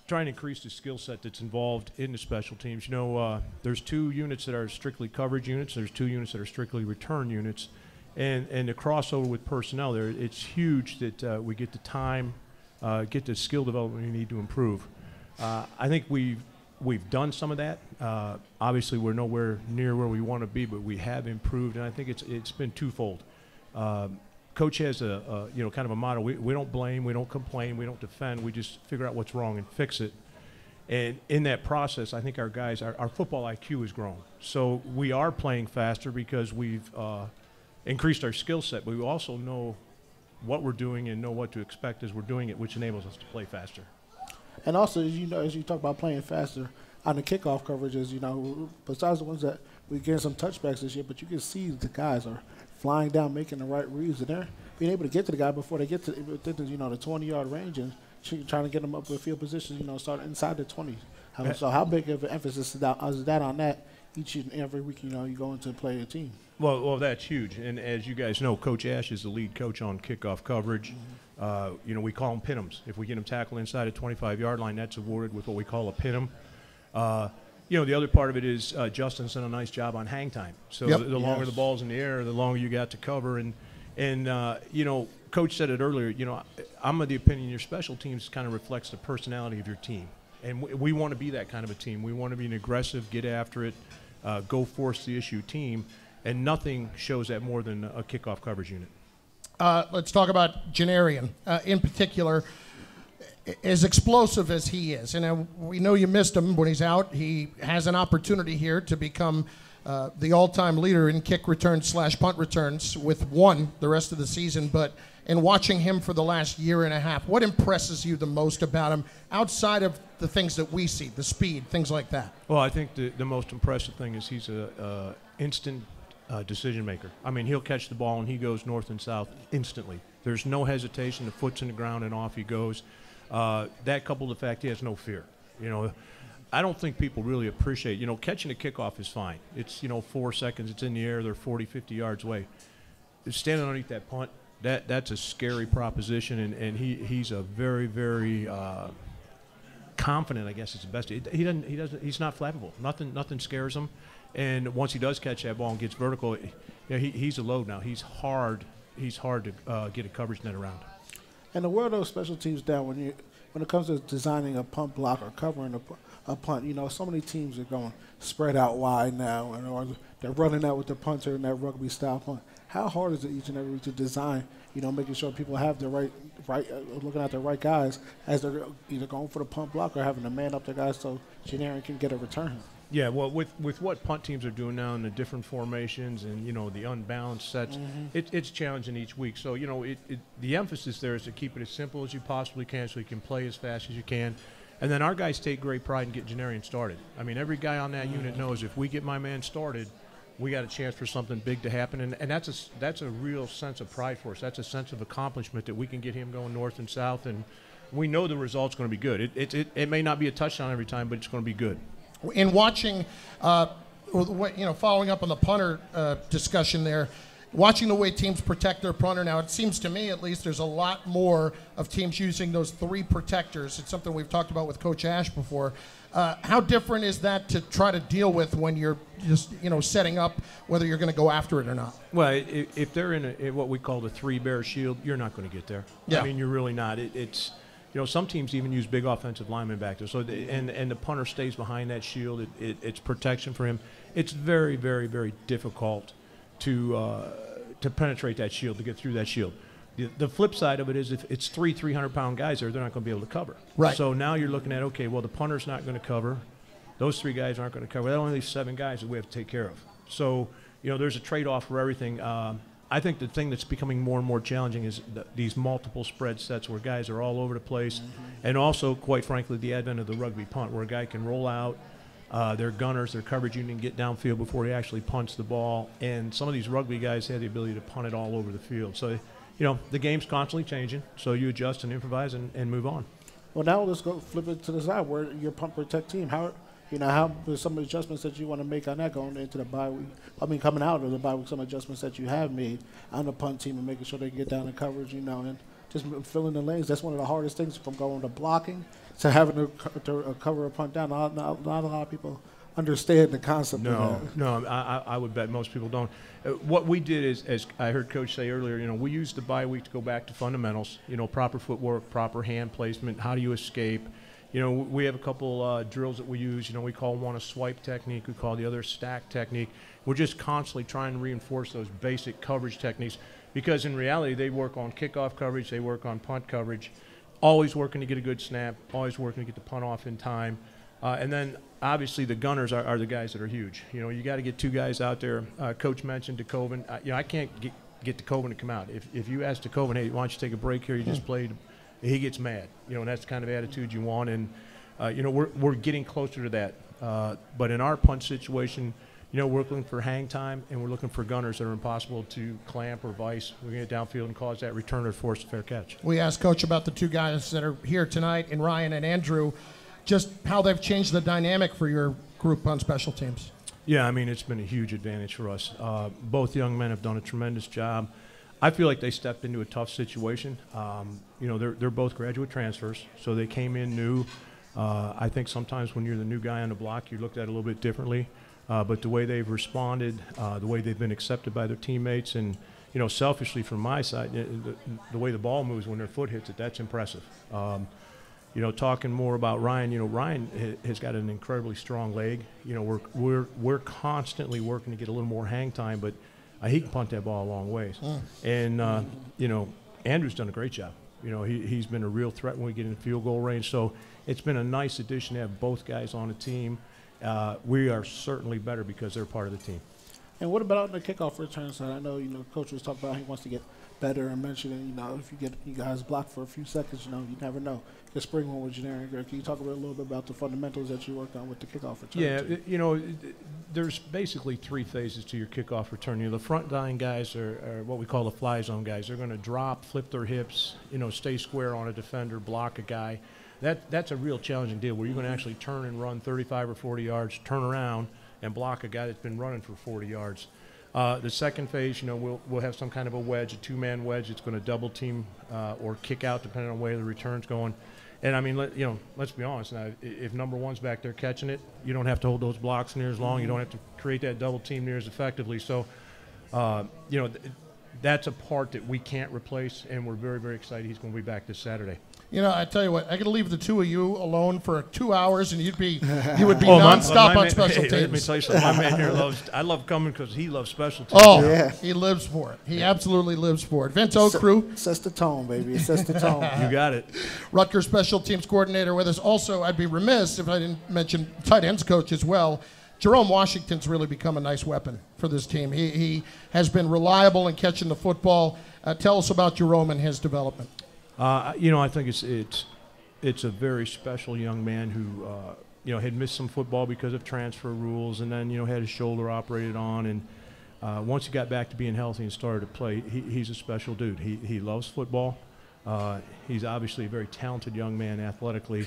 try and increase the skill set that's involved in the special teams. You know, there's 2 units that are strictly coverage units. There's 2 units that are strictly return units. And the crossover with personnel there, it's huge that we get the time, get the skill development we need to improve. I think we've done some of that. Obviously, we're nowhere near where we want to be, but we have improved, and I think it's been twofold. Coach has a kind of a motto: we don't blame, we don't complain, we don't defend, we just figure out what's wrong and fix it. And in that process, I think our guys, our football IQ has grown. So we are playing faster because we've increased our skill set, but we also know what we're doing and know what to expect as we're doing it, which enables us to play faster. And also, as you talk about playing faster on the kickoff coverages, besides the ones that we getting some touchbacks this year, but you can see the guys are flying down, making the right reads, and they're being able to get to the guy before they get to the 20-yard range, and trying to get them up with field position, start inside the 20. So how big of an emphasis is that on that each and every week, you go into play a team? Well, that's huge. And as you guys know, Coach Ash is the lead coach on kickoff coverage. Mm-hmm. We call them pin-ems. If we get them tackled inside a 25-yard line, that's awarded with what we call a pin-em. The other part of it is Justin's done a nice job on hang time. So the longer the ball's in the air, the longer you got to cover. And Coach said it earlier, I'm of the opinion your special teams kind of reflects the personality of your team. And we want to be that kind of a team. We want to be an aggressive, get after it, go force the issue team. And nothing shows that more than a kickoff coverage unit. Let's talk about Janarian in particular. As explosive as he is, and we know you missed him when he's out, he has an opportunity here to become the all-time leader in kick returns / punt returns with 1 the rest of the season. But in watching him for the last year and a half, what impresses you the most about him outside of the things that we see, the speed, things like that? Well, I think the most impressive thing is he's a instant decision maker. I mean, he'll catch the ball and he goes north and south instantly. There's no hesitation. The foot's in the ground and off he goes. That coupled with the fact he has no fear. I don't think people really appreciate, catching a kickoff is fine. It's, 4 seconds, it's in the air, they're 40, 50 yards away. Standing underneath that punt, that's a scary proposition, and he's a very, very confident, I guess is the best. He's not flappable. Nothing scares him. And once he does catch that ball and gets vertical, he's a load now. He's hard to get a coverage net around. And the world of special teams down when it comes to designing a punt block or covering a punt, so many teams are going spread out wide now, or they're running out with the punter in that rugby style punt. How hard is it each and every week to design making sure people have the right looking at the right guys as they're either going for the punt block or having a man up the guys so Janarian can get a return. Yeah, well, with what punt teams are doing now and the different formations and, the unbalanced sets, it's challenging each week. So, the emphasis there is to keep it as simple as you possibly can so you can play as fast as you can. And then our guys take great pride in getting Janarian started. I mean, every guy on that unit knows if we get my man started, we got a chance for something big to happen. And that's a real sense of pride for us. That's a sense of accomplishment that we can get him going north and south. And we know the result's going to be good. It may not be a touchdown every time, but it's going to be good. In watching, following up on the punter discussion there, watching the way teams protect their punter now, it seems to me at least there's a lot more of teams using those 3 protectors. It's something we've talked about with Coach Ash before. How different is that to try to deal with when you're just, setting up whether you're going to go after it or not? Well, if they're in what we call the 3-bear shield, you're not going to get there. Yeah. I mean, you're really not. It's some teams even use big offensive linemen back there. So, and the punter stays behind that shield. It's protection for him. It's very, very, very difficult to penetrate that shield, to get through that shield. The flip side of it is if it's 300-pound guys there, they're not going to be able to cover. Right. So now you're looking at, okay, well, the punter's not going to cover. Those 3 guys aren't going to cover. That only leaves 7 guys that we have to take care of. So, there's a trade-off for everything. I think the thing that's becoming more and more challenging is these multiple spread sets where guys are all over the place, and also, quite frankly, the advent of the rugby punt where a guy can roll out, their gunners, their coverage unit can get downfield before he actually punts the ball, and some of these rugby guys have the ability to punt it all over the field. So, the game's constantly changing, so you adjust and improvise and move on. Well, now let's go flip it to the side where your punt protect team. How there's some adjustments that you want to make on that going into the bye week? I mean, coming out of the bye week, some adjustments that you have made on the punt team and making sure they get down in coverage, and just filling the lanes. That's one of the hardest things from going to blocking to having to cover a punt down. Not a lot of people understand the concept of that. No, I would bet most people don't. What we did is, as I heard Coach say earlier, we used the bye week to go back to fundamentals, proper footwork, proper hand placement, how do you escape. We have a couple drills that we use. We call one a swipe technique. We call the other a stack technique. We're just constantly trying to reinforce those basic coverage techniques because in reality they work on kickoff coverage, they work on punt coverage, always working to get a good snap, always working to get the punt off in time. And then obviously the gunners are the guys that are huge. You got to get 2 guys out there. Coach mentioned DeKoven. I can't get DeKoven to come out. If you ask DeKoven, hey, why don't you take a break here? You just played. He gets mad, and that's the kind of attitude you want. And, we're getting closer to that. But in our punt situation, we're looking for hang time, and we're looking for gunners that are impossible to clamp or vice. We're going to get downfield and cause that return or force a fair catch. We asked Coach about the 2 guys that are here tonight, and Ryan and Andrew, just how they've changed the dynamic for your group on special teams. Yeah, I mean, it's been a huge advantage for us. Both young men have done a tremendous job. I feel like they stepped into a tough situation. They're both graduate transfers, so they came in new. I think sometimes when you're the new guy on the block, you're looked at a little bit differently. But the way they've responded, the way they've been accepted by their teammates, and selfishly from my side, the way the ball moves when their foot hits it, that's impressive. Talking more about Ryan, Ryan has got an incredibly strong leg. We're constantly working to get a little more hang time, but he can punt that ball a long ways. And Andrew's done a great job. He's been a real threat when we get in field goal range. So it's been a nice addition to have both guys on the team. We are certainly better because they're part of the team. And what about the kickoff return side? I know, Coach was talking about he wants to get better and mentioning, if you get you guys blocked for a few seconds, you never know. The spring one with Janarian Gray. Can you talk a little bit about the fundamentals that you worked on with the kickoff return? Yeah, there's basically 3 phases to your kickoff return. The front line guys are what we call the fly zone guys. They're going to drop, flip their hips, stay square on a defender, block a guy. That's a real challenging deal where you're going to actually turn and run 35 or 40 yards, turn around and block a guy that's been running for 40 yards. The second phase, we'll have some kind of a wedge, a 2-man wedge. It's going to double team or kick out depending on where the return's going. And I mean, let's be honest. Now, if number 1's back there catching it, you don't have to hold those blocks near as long. You don't have to create that double team near as effectively. So, that's a part that we can't replace, and we're very, very excited he's going to be back this Saturday. You know, I tell you what, I could leave the two of you alone for 2 hours, and you would be nonstop on special teams. Let me tell you something. My man here I love coming because he loves special teams. Oh, yeah. He lives for it. He absolutely lives for it. Vince O'Crew. Sets the tone, baby. It sets the tone. You got it. Rutgers special teams coordinator with us. Also, I'd be remiss if I didn't mention tight ends coach as well. Jerome Washington's really become a nice weapon for this team. He has been reliable in catching the football. Tell us about Jerome and his development. I think it's a very special young man who had missed some football because of transfer rules, and then had his shoulder operated on, and once he got back to being healthy and started to play, he's a special dude. He loves football. He's obviously a very talented young man athletically.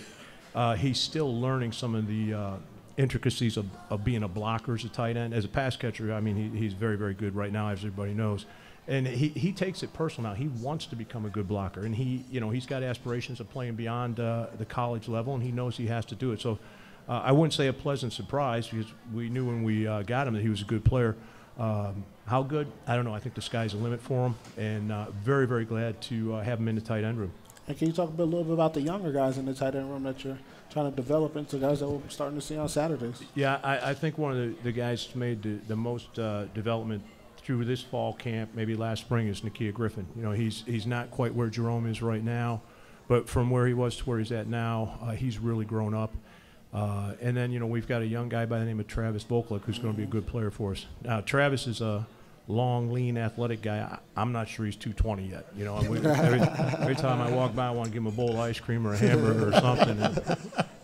He's still learning some of the intricacies of being a blocker as a tight end. As a pass catcher, I mean, he's very, very good right now, as everybody knows. And he takes it personal now. He wants to become a good blocker, and he's got aspirations of playing beyond the college level, and he knows he has to do it. So I wouldn't say a pleasant surprise, because we knew when we got him that he was a good player. How good? I don't know. I think the sky's the limit for him, and very, very glad to have him in the tight end room. And can you talk a little bit about the younger guys in the tight end room that you're trying to develop into guys that we're starting to see on Saturdays? Yeah, I think one of the guys who made the most development through this fall camp, maybe last spring, is Nakia Griffin. He's not quite where Jerome is right now, but from where he was to where he's at now, he's really grown up. And then, we've got a young guy by the name of Travis Volklick who's going to be a good player for us. Now, Travis is a long, lean, athletic guy. I'm not sure he's 220 yet. Every time I walk by, I want to give him a bowl of ice cream or a hamburger or something.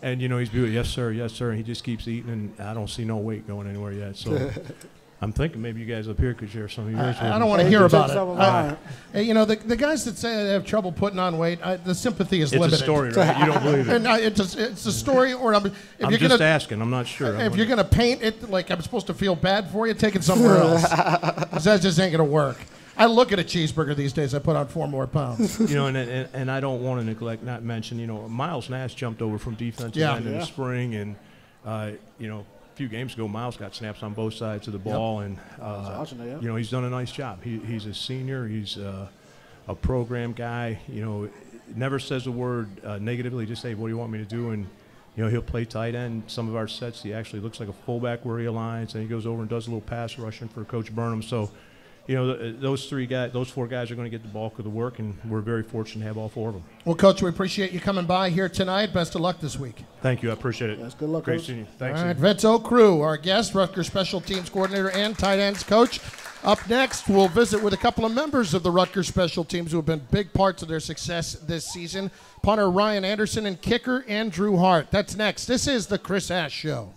And he's beautiful. Yes, sir, yes, sir. And he just keeps eating, and I don't see no weight going anywhere yet. So I'm thinking maybe you guys up here could share some of yours. I don't want to hear about it. The guys that say they have trouble putting on weight, the sympathy is limited. It's a story, right? You don't believe it. It's a story, or I'm just asking. I'm not sure. If you're going to paint it like I'm supposed to feel bad for you, take it somewhere else. Because that just ain't going to work. I look at a cheeseburger these days, I put on 4 more pounds. And I don't want to not mention, Miles Nash jumped over from defensive end in the spring, and, a few games ago, Miles got snaps on both sides of the ball, and he's done a nice job. He's a senior. He's a program guy. Never says a word negatively. Just say, "What do you want me to do?" And he'll play tight end. Some of our sets, he actually looks like a fullback where he aligns, and he goes over and does a little pass rushing for Coach Burnham. So, those 4 guys are going to get the bulk of the work, and we're very fortunate to have all 4 of them. Well, Coach, we appreciate you coming by here tonight. Best of luck this week. Thank you. I appreciate it. Yes, good luck, Great Coach. seeing you. Thanks. All right, Vince O'Crew, our guest, Rutgers special teams coordinator and tight ends coach. Up next, we'll visit with a couple of members of the Rutgers special teams who have been big parts of their success this season. Punter Ryan Anderson and kicker Andrew Hart. That's next. This is the Chris Ash Show.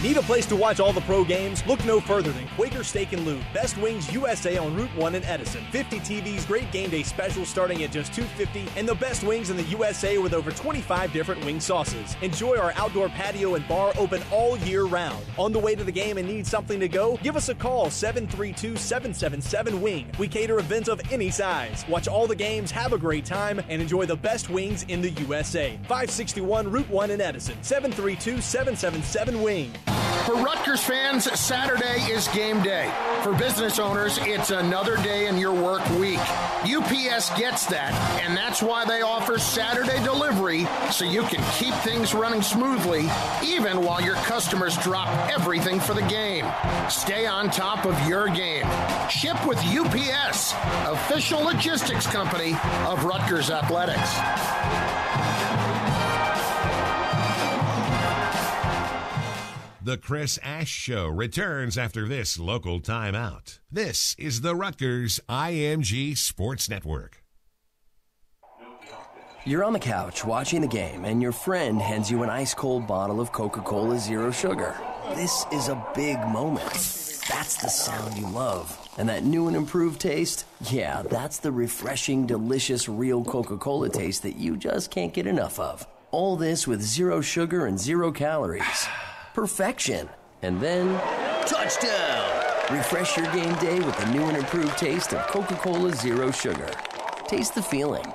Need a place to watch all the pro games? Look no further than Quaker Steak and Lube. Best Wings USA on Route 1 in Edison. 50 TVs, great game day specials starting at just $2.50, and the best wings in the USA with over 25 different wing sauces. Enjoy our outdoor patio and bar open all year round. On the way to the game and need something to go? Give us a call, 732-777-WING. We cater events of any size. Watch all the games, have a great time, and enjoy the best wings in the USA. 561 Route 1 in Edison. 732-777-WING. For Rutgers fans, Saturday is game day. For business owners, it's another day in your work week. UPS gets that, and that's why they offer Saturday delivery, so you can keep things running smoothly, even while your customers drop everything for the game. Stay on top of your game. Ship with UPS, official logistics company of Rutgers Athletics. The Chris Ash Show returns after this local timeout. This is the Rutgers IMG Sports Network. You're on the couch watching the game, and your friend hands you an ice-cold bottle of Coca-Cola Zero Sugar. This is a big moment. That's the sound you love. And that new and improved taste? Yeah, that's the refreshing, delicious, real Coca-Cola taste that you just can't get enough of. All this with 0 sugar and 0 calories. Perfection. And then, touchdown! Refresh your game day with the new and improved taste of Coca-Cola Zero Sugar. Taste the feeling.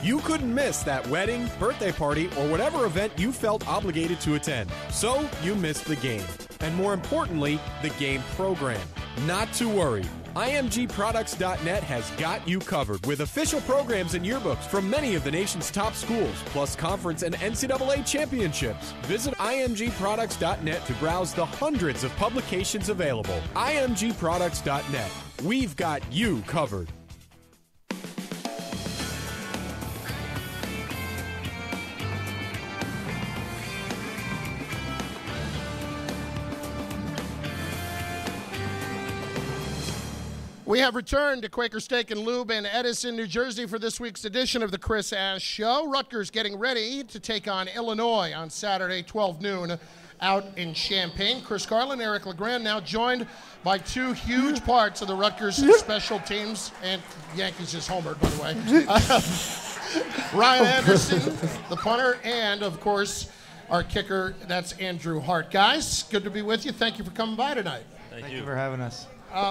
You couldn't miss that wedding, birthday party, or whatever event you felt obligated to attend. So you missed the game. And more importantly, the game program. Not to worry. IMGProducts.net has got you covered with official programs and yearbooks from many of the nation's top schools, plus conference and NCAA championships. Visit IMGProducts.net to browse the hundreds of publications available. IMGProducts.net. We've got you covered. We have returned to Quaker Steak and Lube in Edison, New Jersey for this week's edition of the Chris Ash Show. Rutgers getting ready to take on Illinois on Saturday, 12 noon, out in Champaign. Chris Carlin, Eric LeGrand, now joined by two huge parts of the Rutgers special teams. And Yankees just homered, by the way. Ryan Anderson, the punter, and, of course, our kicker, that's Andrew Hart. Guys, good to be with you. Thank you for coming by tonight. Thank you for having us.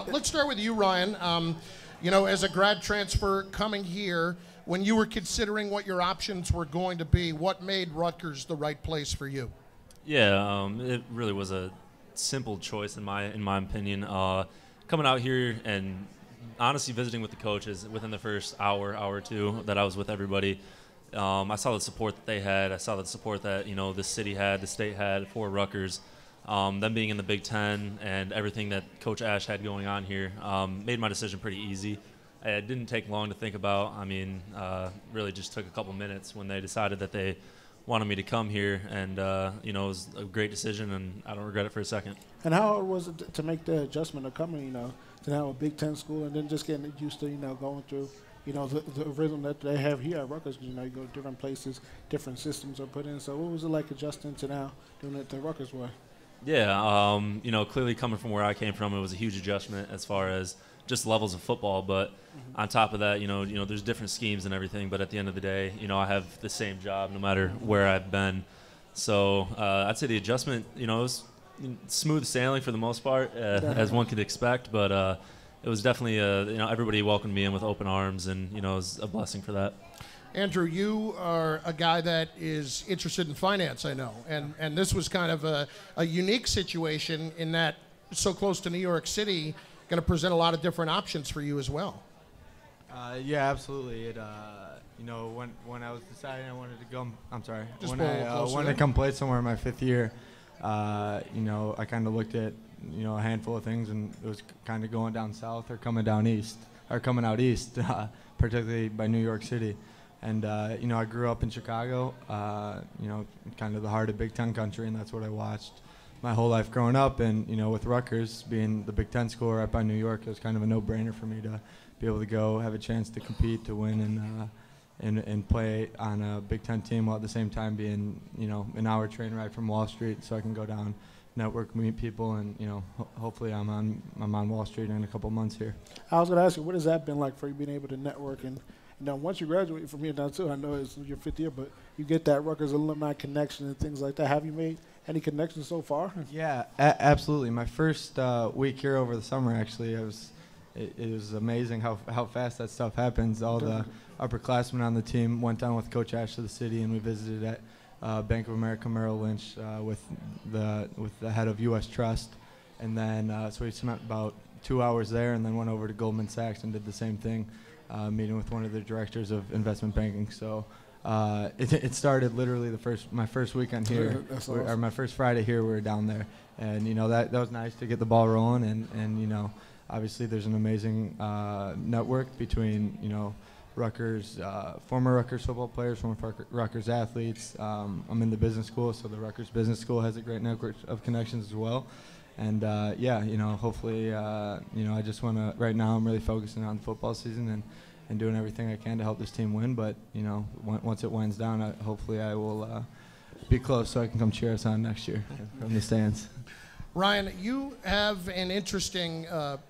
Let's start with you, Ryan. You know, as a grad transfer coming here, when you were considering what your options were going to be, what made Rutgers the right place for you? Yeah, it really was a simple choice in my opinion. Coming out here and honestly visiting with the coaches within the first hour or two that I was with everybody, I saw the support that they had. I saw the support that the city had, the state had for Rutgers. Them being in the Big Ten and everything that Coach Ash had going on here made my decision pretty easy. It didn't take long to think about. I mean, really just took a couple minutes when they decided that they wanted me to come here, and it was a great decision, and I don't regret it for a second. And how hard was it to make the adjustment of coming, to have a Big Ten school and then just getting used to, going through, the rhythm that they have here at Rutgers? You go to different places, different systems are put in. So what was it like adjusting to now doing it the Rutgers way? Yeah, clearly coming from where I came from, it was a huge adjustment as far as just levels of football. But on top of that, there's different schemes and everything. But at the end of the day, I have the same job no matter where I've been. So I'd say the adjustment, it was smooth sailing for the most part, as one could expect. But it was definitely, everybody welcomed me in with open arms, and it was a blessing for that. Andrew, you are a guy that is interested in finance, I know, and this was kind of a unique situation in that so close to New York City, going to present a lot of different options for you as well. Yeah, absolutely. It, when I was deciding I wanted to go, wanted to come play somewhere in my fifth year, I kind of looked at a handful of things, and it was kind of going down south or coming out east, particularly by New York City. And, I grew up in Chicago, kind of the heart of Big Ten country, and that's what I watched my whole life growing up. And, with Rutgers being the Big Ten school right by New York, it was kind of a no-brainer for me to be able to go have a chance to compete, to win, and play on a Big Ten team while at the same time being, an hour train ride from Wall Street, so I can go down, network, meet people, and, hopefully I'm on Wall Street in a couple months here. I was going to ask you, what has that been like for you being able to network? And once you graduate from here down too, I know it's your fifth year, but you get that Rutgers alumni connection and things like that. Have you made any connections so far? Yeah, absolutely. My first week here over the summer, actually, it was amazing how fast that stuff happens. All the upperclassmen on the team went down with Coach Ash to the city, and we visited at Bank of America Merrill Lynch with the head of U.S. Trust, and then so we spent about 2 hours there, and then went over to Goldman Sachs and did the same thing. Meeting with one of the directors of investment banking. So it started literally my first weekend here, or my first Friday here. We were down there, and that was nice to get the ball rolling. And obviously there's an amazing network between Rutgers, former Rutgers football players, former Rutgers athletes. I'm in the business school, so the Rutgers Business School has a great network of connections as well. And hopefully, I just want to. Right now, I'm really focusing on the football season and doing everything I can to help this team win. But once it winds down, hopefully I will be close so I can come cheer us on next year from the stands. Ryan, you have an interesting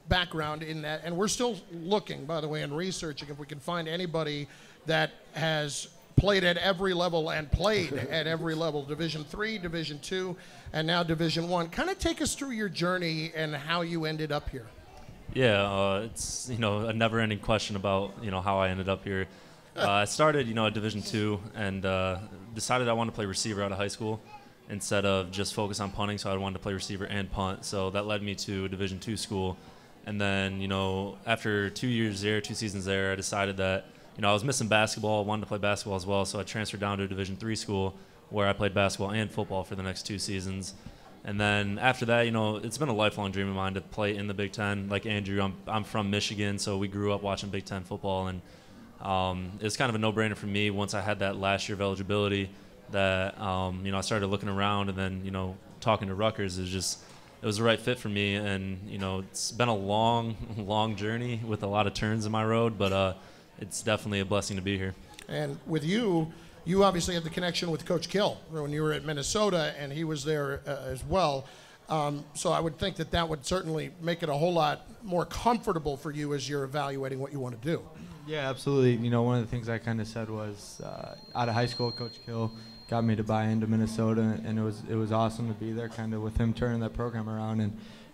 background in that, and we're still looking, by the way, and researching if we can find anybody that has played at every level and played at every level, Division III, Division II, and now Division I. Kind of take us through your journey and how you ended up here. Yeah, it's a never-ending question about how I ended up here. I started at Division II and decided I wanted to play receiver out of high school instead of just focus on punting. So I wanted to play receiver and punt. So that led me to a Division II school, And then, after 2 years there, 2 seasons there, I decided that, I was missing basketball, wanted to play basketball as well, so I transferred down to a Division III school where I played basketball and football for the next 2 seasons. And then after that, it's been a lifelong dream of mine to play in the Big Ten. Like Andrew, I'm from Michigan, so we grew up watching Big Ten football, and it was kind of a no-brainer for me once I had that last year of eligibility that, I started looking around, and then, talking to Rutgers, it was the right fit for me. And, it's been a long, long journey with a lot of turns in my road, but it's definitely a blessing to be here. And with you obviously had the connection with Coach Kill when you were at Minnesota, and he was there as well. So I would think that would certainly make it a whole lot more comfortable for you as you're evaluating what you want to do. Yeah, absolutely. One of the things I kind of said was out of high school, Coach Kill got me to buy into Minnesota, and it was awesome to be there, kind of with him turning that program around.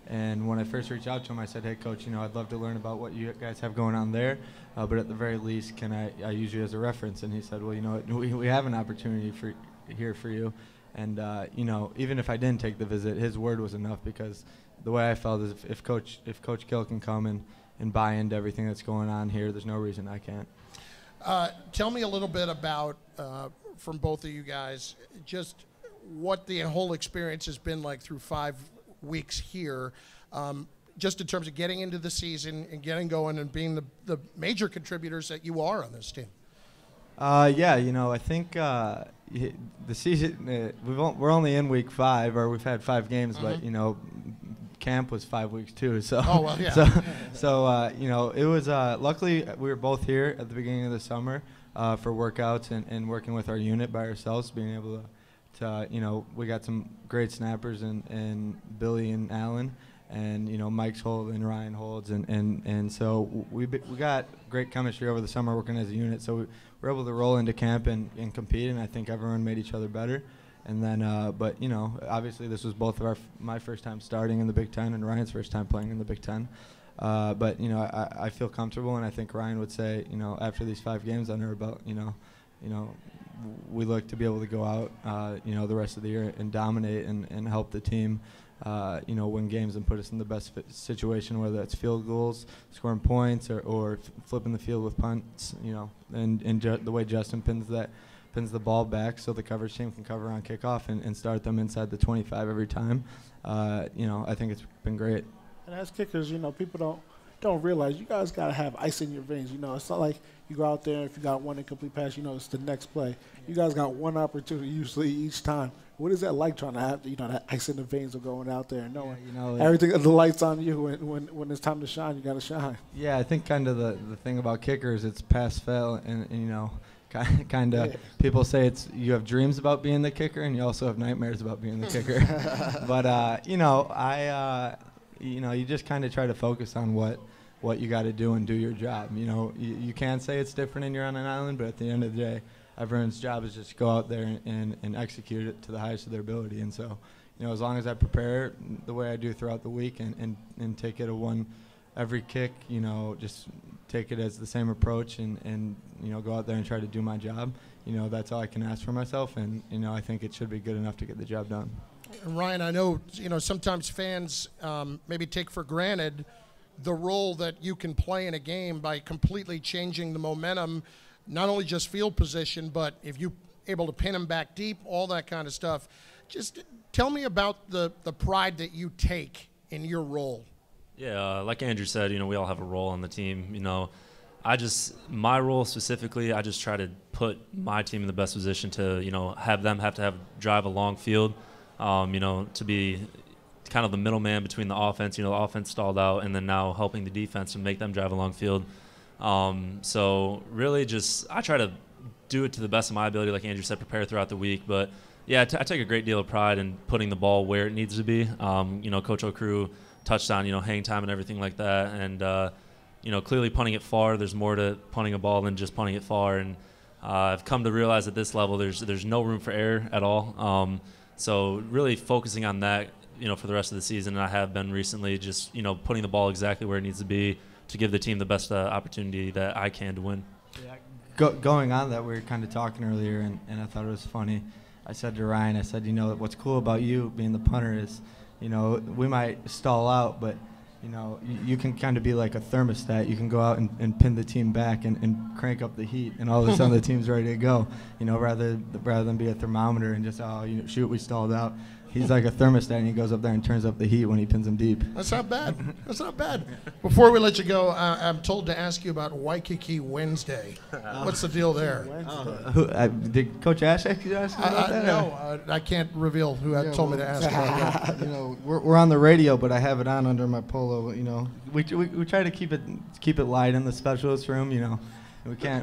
And when I first reached out to him, I said, hey, Coach, I'd love to learn about what you guys have going on there, but at the very least, can I use you as a reference? And he said, well, we have an opportunity here for you. And, even if I didn't take the visit, his word was enough, because the way I felt is if Coach Kill can come and buy into everything that's going on here, there's no reason I can't. Tell me a little bit about, from both of you guys, just what the whole experience has been like through 5 weeks here, just in terms of getting into the season and getting going and being the major contributors that you are on this team. I think the season, we're only in week 5, or we've had 5 games, but camp was 5 weeks too. So, it was luckily we were both here at the beginning of the summer for workouts and working with our unit by ourselves, being able to we got some great snappers and Billy and Alan, and Mike's hold and Ryan holds, and so we got great chemistry over the summer working as a unit. So we were able to roll into camp and compete, and I think everyone made each other better. And then, but obviously this was both of my first time starting in the Big Ten and Ryan's first time playing in the Big Ten. But I feel comfortable, and I think Ryan would say, after these 5 games under our belt, we look to be able to go out, the rest of the year and dominate and help the team, win games and put us in the best situation, whether that's field goals, scoring points, or flipping the field with punts, and the way Justin pins the ball back so the coverage team can cover on kickoff and start them inside the 25 every time. I think it's been great. And as kickers, people don't realize you guys got to have ice in your veins. It's not like you go out there and if you got one incomplete pass, it's the next play. You guys got one opportunity usually each time. What is that like trying to have that ice in the veins of going out there and knowing everything, the lights on you when it's time to shine, you got to shine? Yeah, I think kind of the thing about kickers, it's pass fail, and kind of people say you have dreams about being the kicker and you also have nightmares about being the kicker. But you just kind of try to focus on what you got to do and do your job. You can say it's different and you're on an island, but at the end of the day, everyone's job is just to go out there and execute it to the highest of their ability. And so, as long as I prepare the way I do throughout the week and take it every kick, just take it as the same approach and go out there and try to do my job. That's all I can ask for myself, and I think it should be good enough to get the job done. Ryan, I know sometimes fans maybe take for granted the role that you can play in a game by completely changing the momentum, not only just field position, but if you're able to pin them back deep, all that kind of stuff. Just tell me about the pride that you take in your role. Yeah, like Andrew said, we all have a role on the team. My role specifically, I just try to put my team in the best position to, have them drive a long field, to be kind of the middleman between the offense. The offense stalled out, and then now helping the defense to make them drive a long field. So really I try to do it to the best of my ability, like Andrew said, prepare throughout the week. But, yeah, I take a great deal of pride in putting the ball where it needs to be. Coach O'Crew touched on, hang time and everything like that. And, clearly punting it far, there's more to punting a ball than just punting it far. And I've come to realize at this level there's no room for error at all. So really focusing on that, for the rest of the season, and I have been recently, just, putting the ball exactly where it needs to be to give the team the best opportunity that I can to win. Yeah. Going on that, we were kind of talking earlier, and I thought it was funny. I said to Ryan, what's cool about you being the punter is, we might stall out, but, you know, you can kind of be like a thermostat. You can go out and pin the team back and crank up the heat, and all of a sudden the team's ready to go. You know, rather than be a thermometer and just, oh, you know, shoot, we stalled out. He's like a thermostat, and he goes up there and turns up the heat when he pins them deep. That's not bad. That's not bad. Before we let you go, I'm told to ask you about Waikiki Wednesday. What's the deal there? Did Coach Ash ask you about that? No, I can't reveal who told me to ask about that. You know, we're on the radio, but I have it on under my polo. You know, we try to keep it light in the specialist room. You know,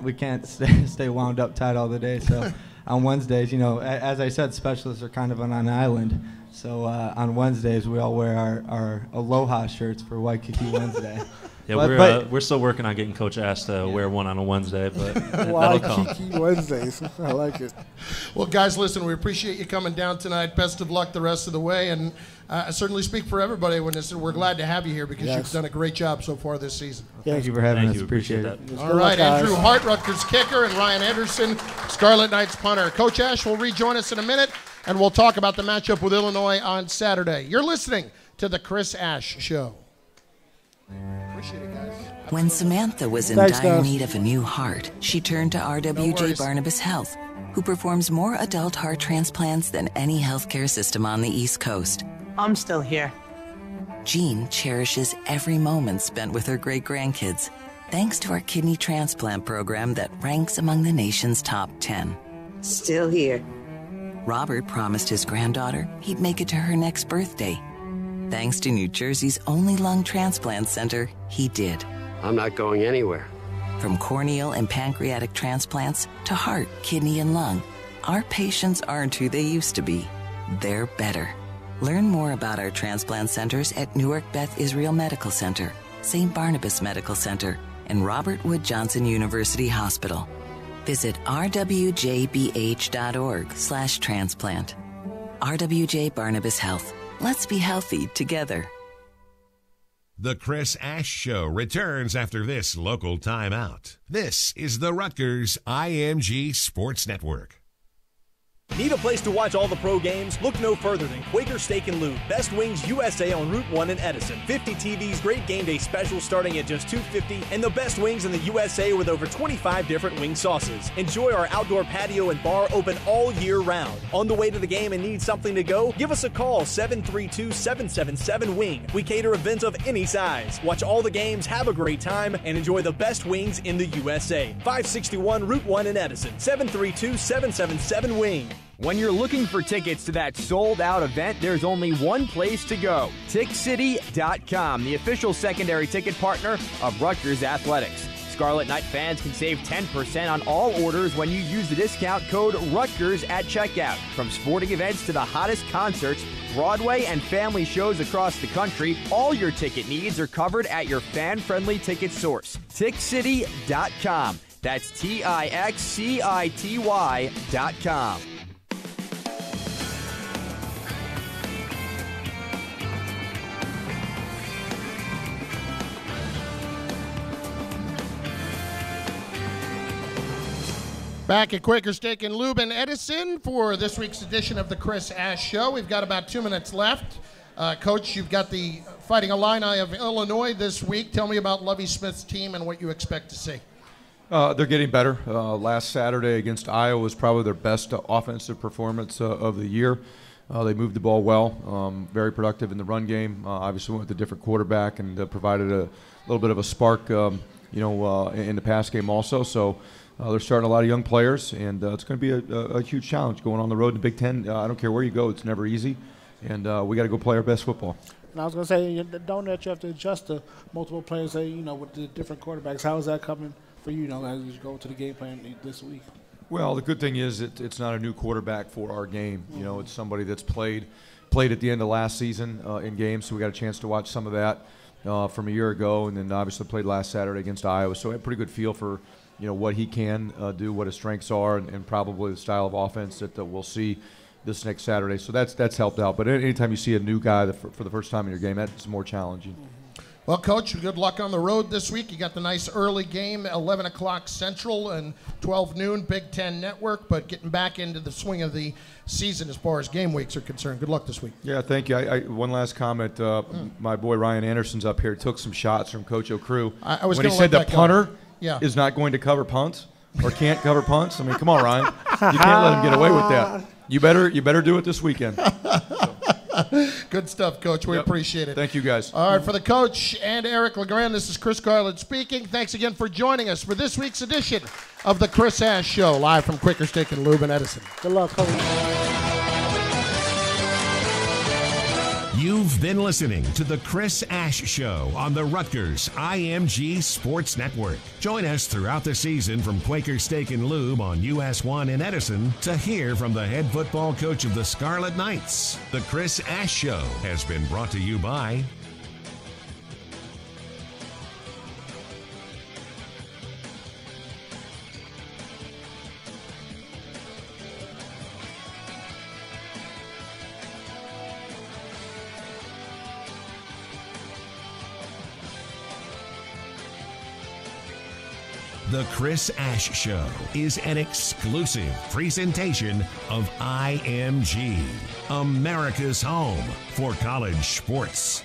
we can't stay wound up tight all the day. So on Wednesdays, you know, as I said, specialists are kind of on an island. So on Wednesdays, we all wear our Aloha shirts for Waikiki Wednesday. Yeah, we're still working on getting Coach Ash to wear one on a Wednesday, but that'll come. Waikiki Wednesdays. I like it. Well, guys, listen, we appreciate you coming down tonight. Best of luck the rest of the way, and I certainly speak for everybody when we're glad to have you here because you've done a great job so far this season. Thank you for having us. Appreciate it. All right, Andrew Hart, Rutgers kicker, and Ryan Edison, Scarlet Knights punter. Coach Ash will rejoin us in a minute, and we'll talk about the matchup with Illinois on Saturday. You're listening to the Chris Ash Show. Appreciate it, guys. When Samantha was in dire need of a new heart, she turned to RWJ Barnabas Health, who performs more adult heart transplants than any healthcare system on the East Coast. I'm still here. Jean cherishes every moment spent with her great-grandkids, thanks to our kidney transplant program that ranks among the nation's top 10. Still here. Robert promised his granddaughter he'd make it to her next birthday. Thanks to New Jersey's only lung transplant center, he did. I'm not going anywhere. From corneal and pancreatic transplants to heart, kidney, and lung, our patients aren't who they used to be. They're better. Learn more about our transplant centers at Newark Beth Israel Medical Center, St. Barnabas Medical Center, and Robert Wood Johnson University Hospital. Visit rwjbh.org/transplant. RWJ Barnabas Health. Let's be healthy together. The Chris Ash Show returns after this local timeout. This is the Rutgers IMG Sports Network. Need a place to watch all the pro games? Look no further than Quaker Steak and Lube. Best Wings USA on Route 1 in Edison. 50 TVs, great game day specials starting at just $2.50, and the best wings in the USA with over 25 different wing sauces. Enjoy our outdoor patio and bar open all year round. On the way to the game and need something to go? Give us a call, 732-777-WING. We cater events of any size. Watch all the games, have a great time, and enjoy the best wings in the USA. 561 Route 1 in Edison. 732-777-WING. When you're looking for tickets to that sold-out event, there's only one place to go. TickCity.com, the official secondary ticket partner of Rutgers Athletics. Scarlet Knight fans can save 10% on all orders when you use the discount code Rutgers at checkout. From sporting events to the hottest concerts, Broadway and family shows across the country, all your ticket needs are covered at your fan-friendly ticket source. TickCity.com. That's TickCity.com. Back at Quaker Steak and Lube in Edison for this week's edition of the Chris Ash Show. We've got about 2 minutes left. Coach, you've got the Fighting Illini of Illinois this week. Tell me about Lovie Smith's team and what you expect to see. They're getting better. Last Saturday against Iowa was probably their best offensive performance of the year. They moved the ball well, very productive in the run game. Obviously went with a different quarterback and provided a little bit of a spark, in the pass game also. So they're starting a lot of young players, and it's going to be a huge challenge going on the road in the Big Ten. I don't care where you go; it's never easy, and we got to go play our best football. And I was going to say, don't that you have to adjust to multiple players, with the different quarterbacks. How is that coming for you, as you go to the game plan this week? Well, the good thing is it's not a new quarterback for our game. Mm-hmm. It's somebody that's played at the end of last season in games, so we got a chance to watch some of that from a year ago, and then obviously played last Saturday against Iowa. So I have a pretty good feel for what he can do, what his strengths are, and probably the style of offense that we'll see this next Saturday. So that's helped out. But anytime you see a new guy for the first time in your game, that's more challenging. Well, Coach, good luck on the road this week. You got the nice early game, 11 o'clock Central and 12 noon, Big Ten Network, but getting back into the swing of the season as far as game weeks are concerned. Good luck this week. Yeah, thank you. One last comment. My boy Ryan Anderson's up here took some shots from Coach O'Crew. I was when he gonna said the let that go. punter Yeah. is not going to cover punts or can't cover punts. I mean, come on, Ryan. You can't let him get away with that. You better do it this weekend. Good stuff, Coach. We appreciate it. Thank you, guys. All right, for the coach and Eric LeGrand, this is Chris Scarlett speaking. Thanks again for joining us for this week's edition of the Chris Ash Show, live from Quaker Steak and Lube in Edison. Good luck, Coach. You've been listening to the Chris Ash Show on the Rutgers IMG Sports Network. Join us throughout the season from Quaker Steak and Lube on US 1 in Edison to hear from the head football coach of the Scarlet Knights. The Chris Ash Show has been brought to you by The Chris Ash Show is an exclusive presentation of IMG, America's home for college sports.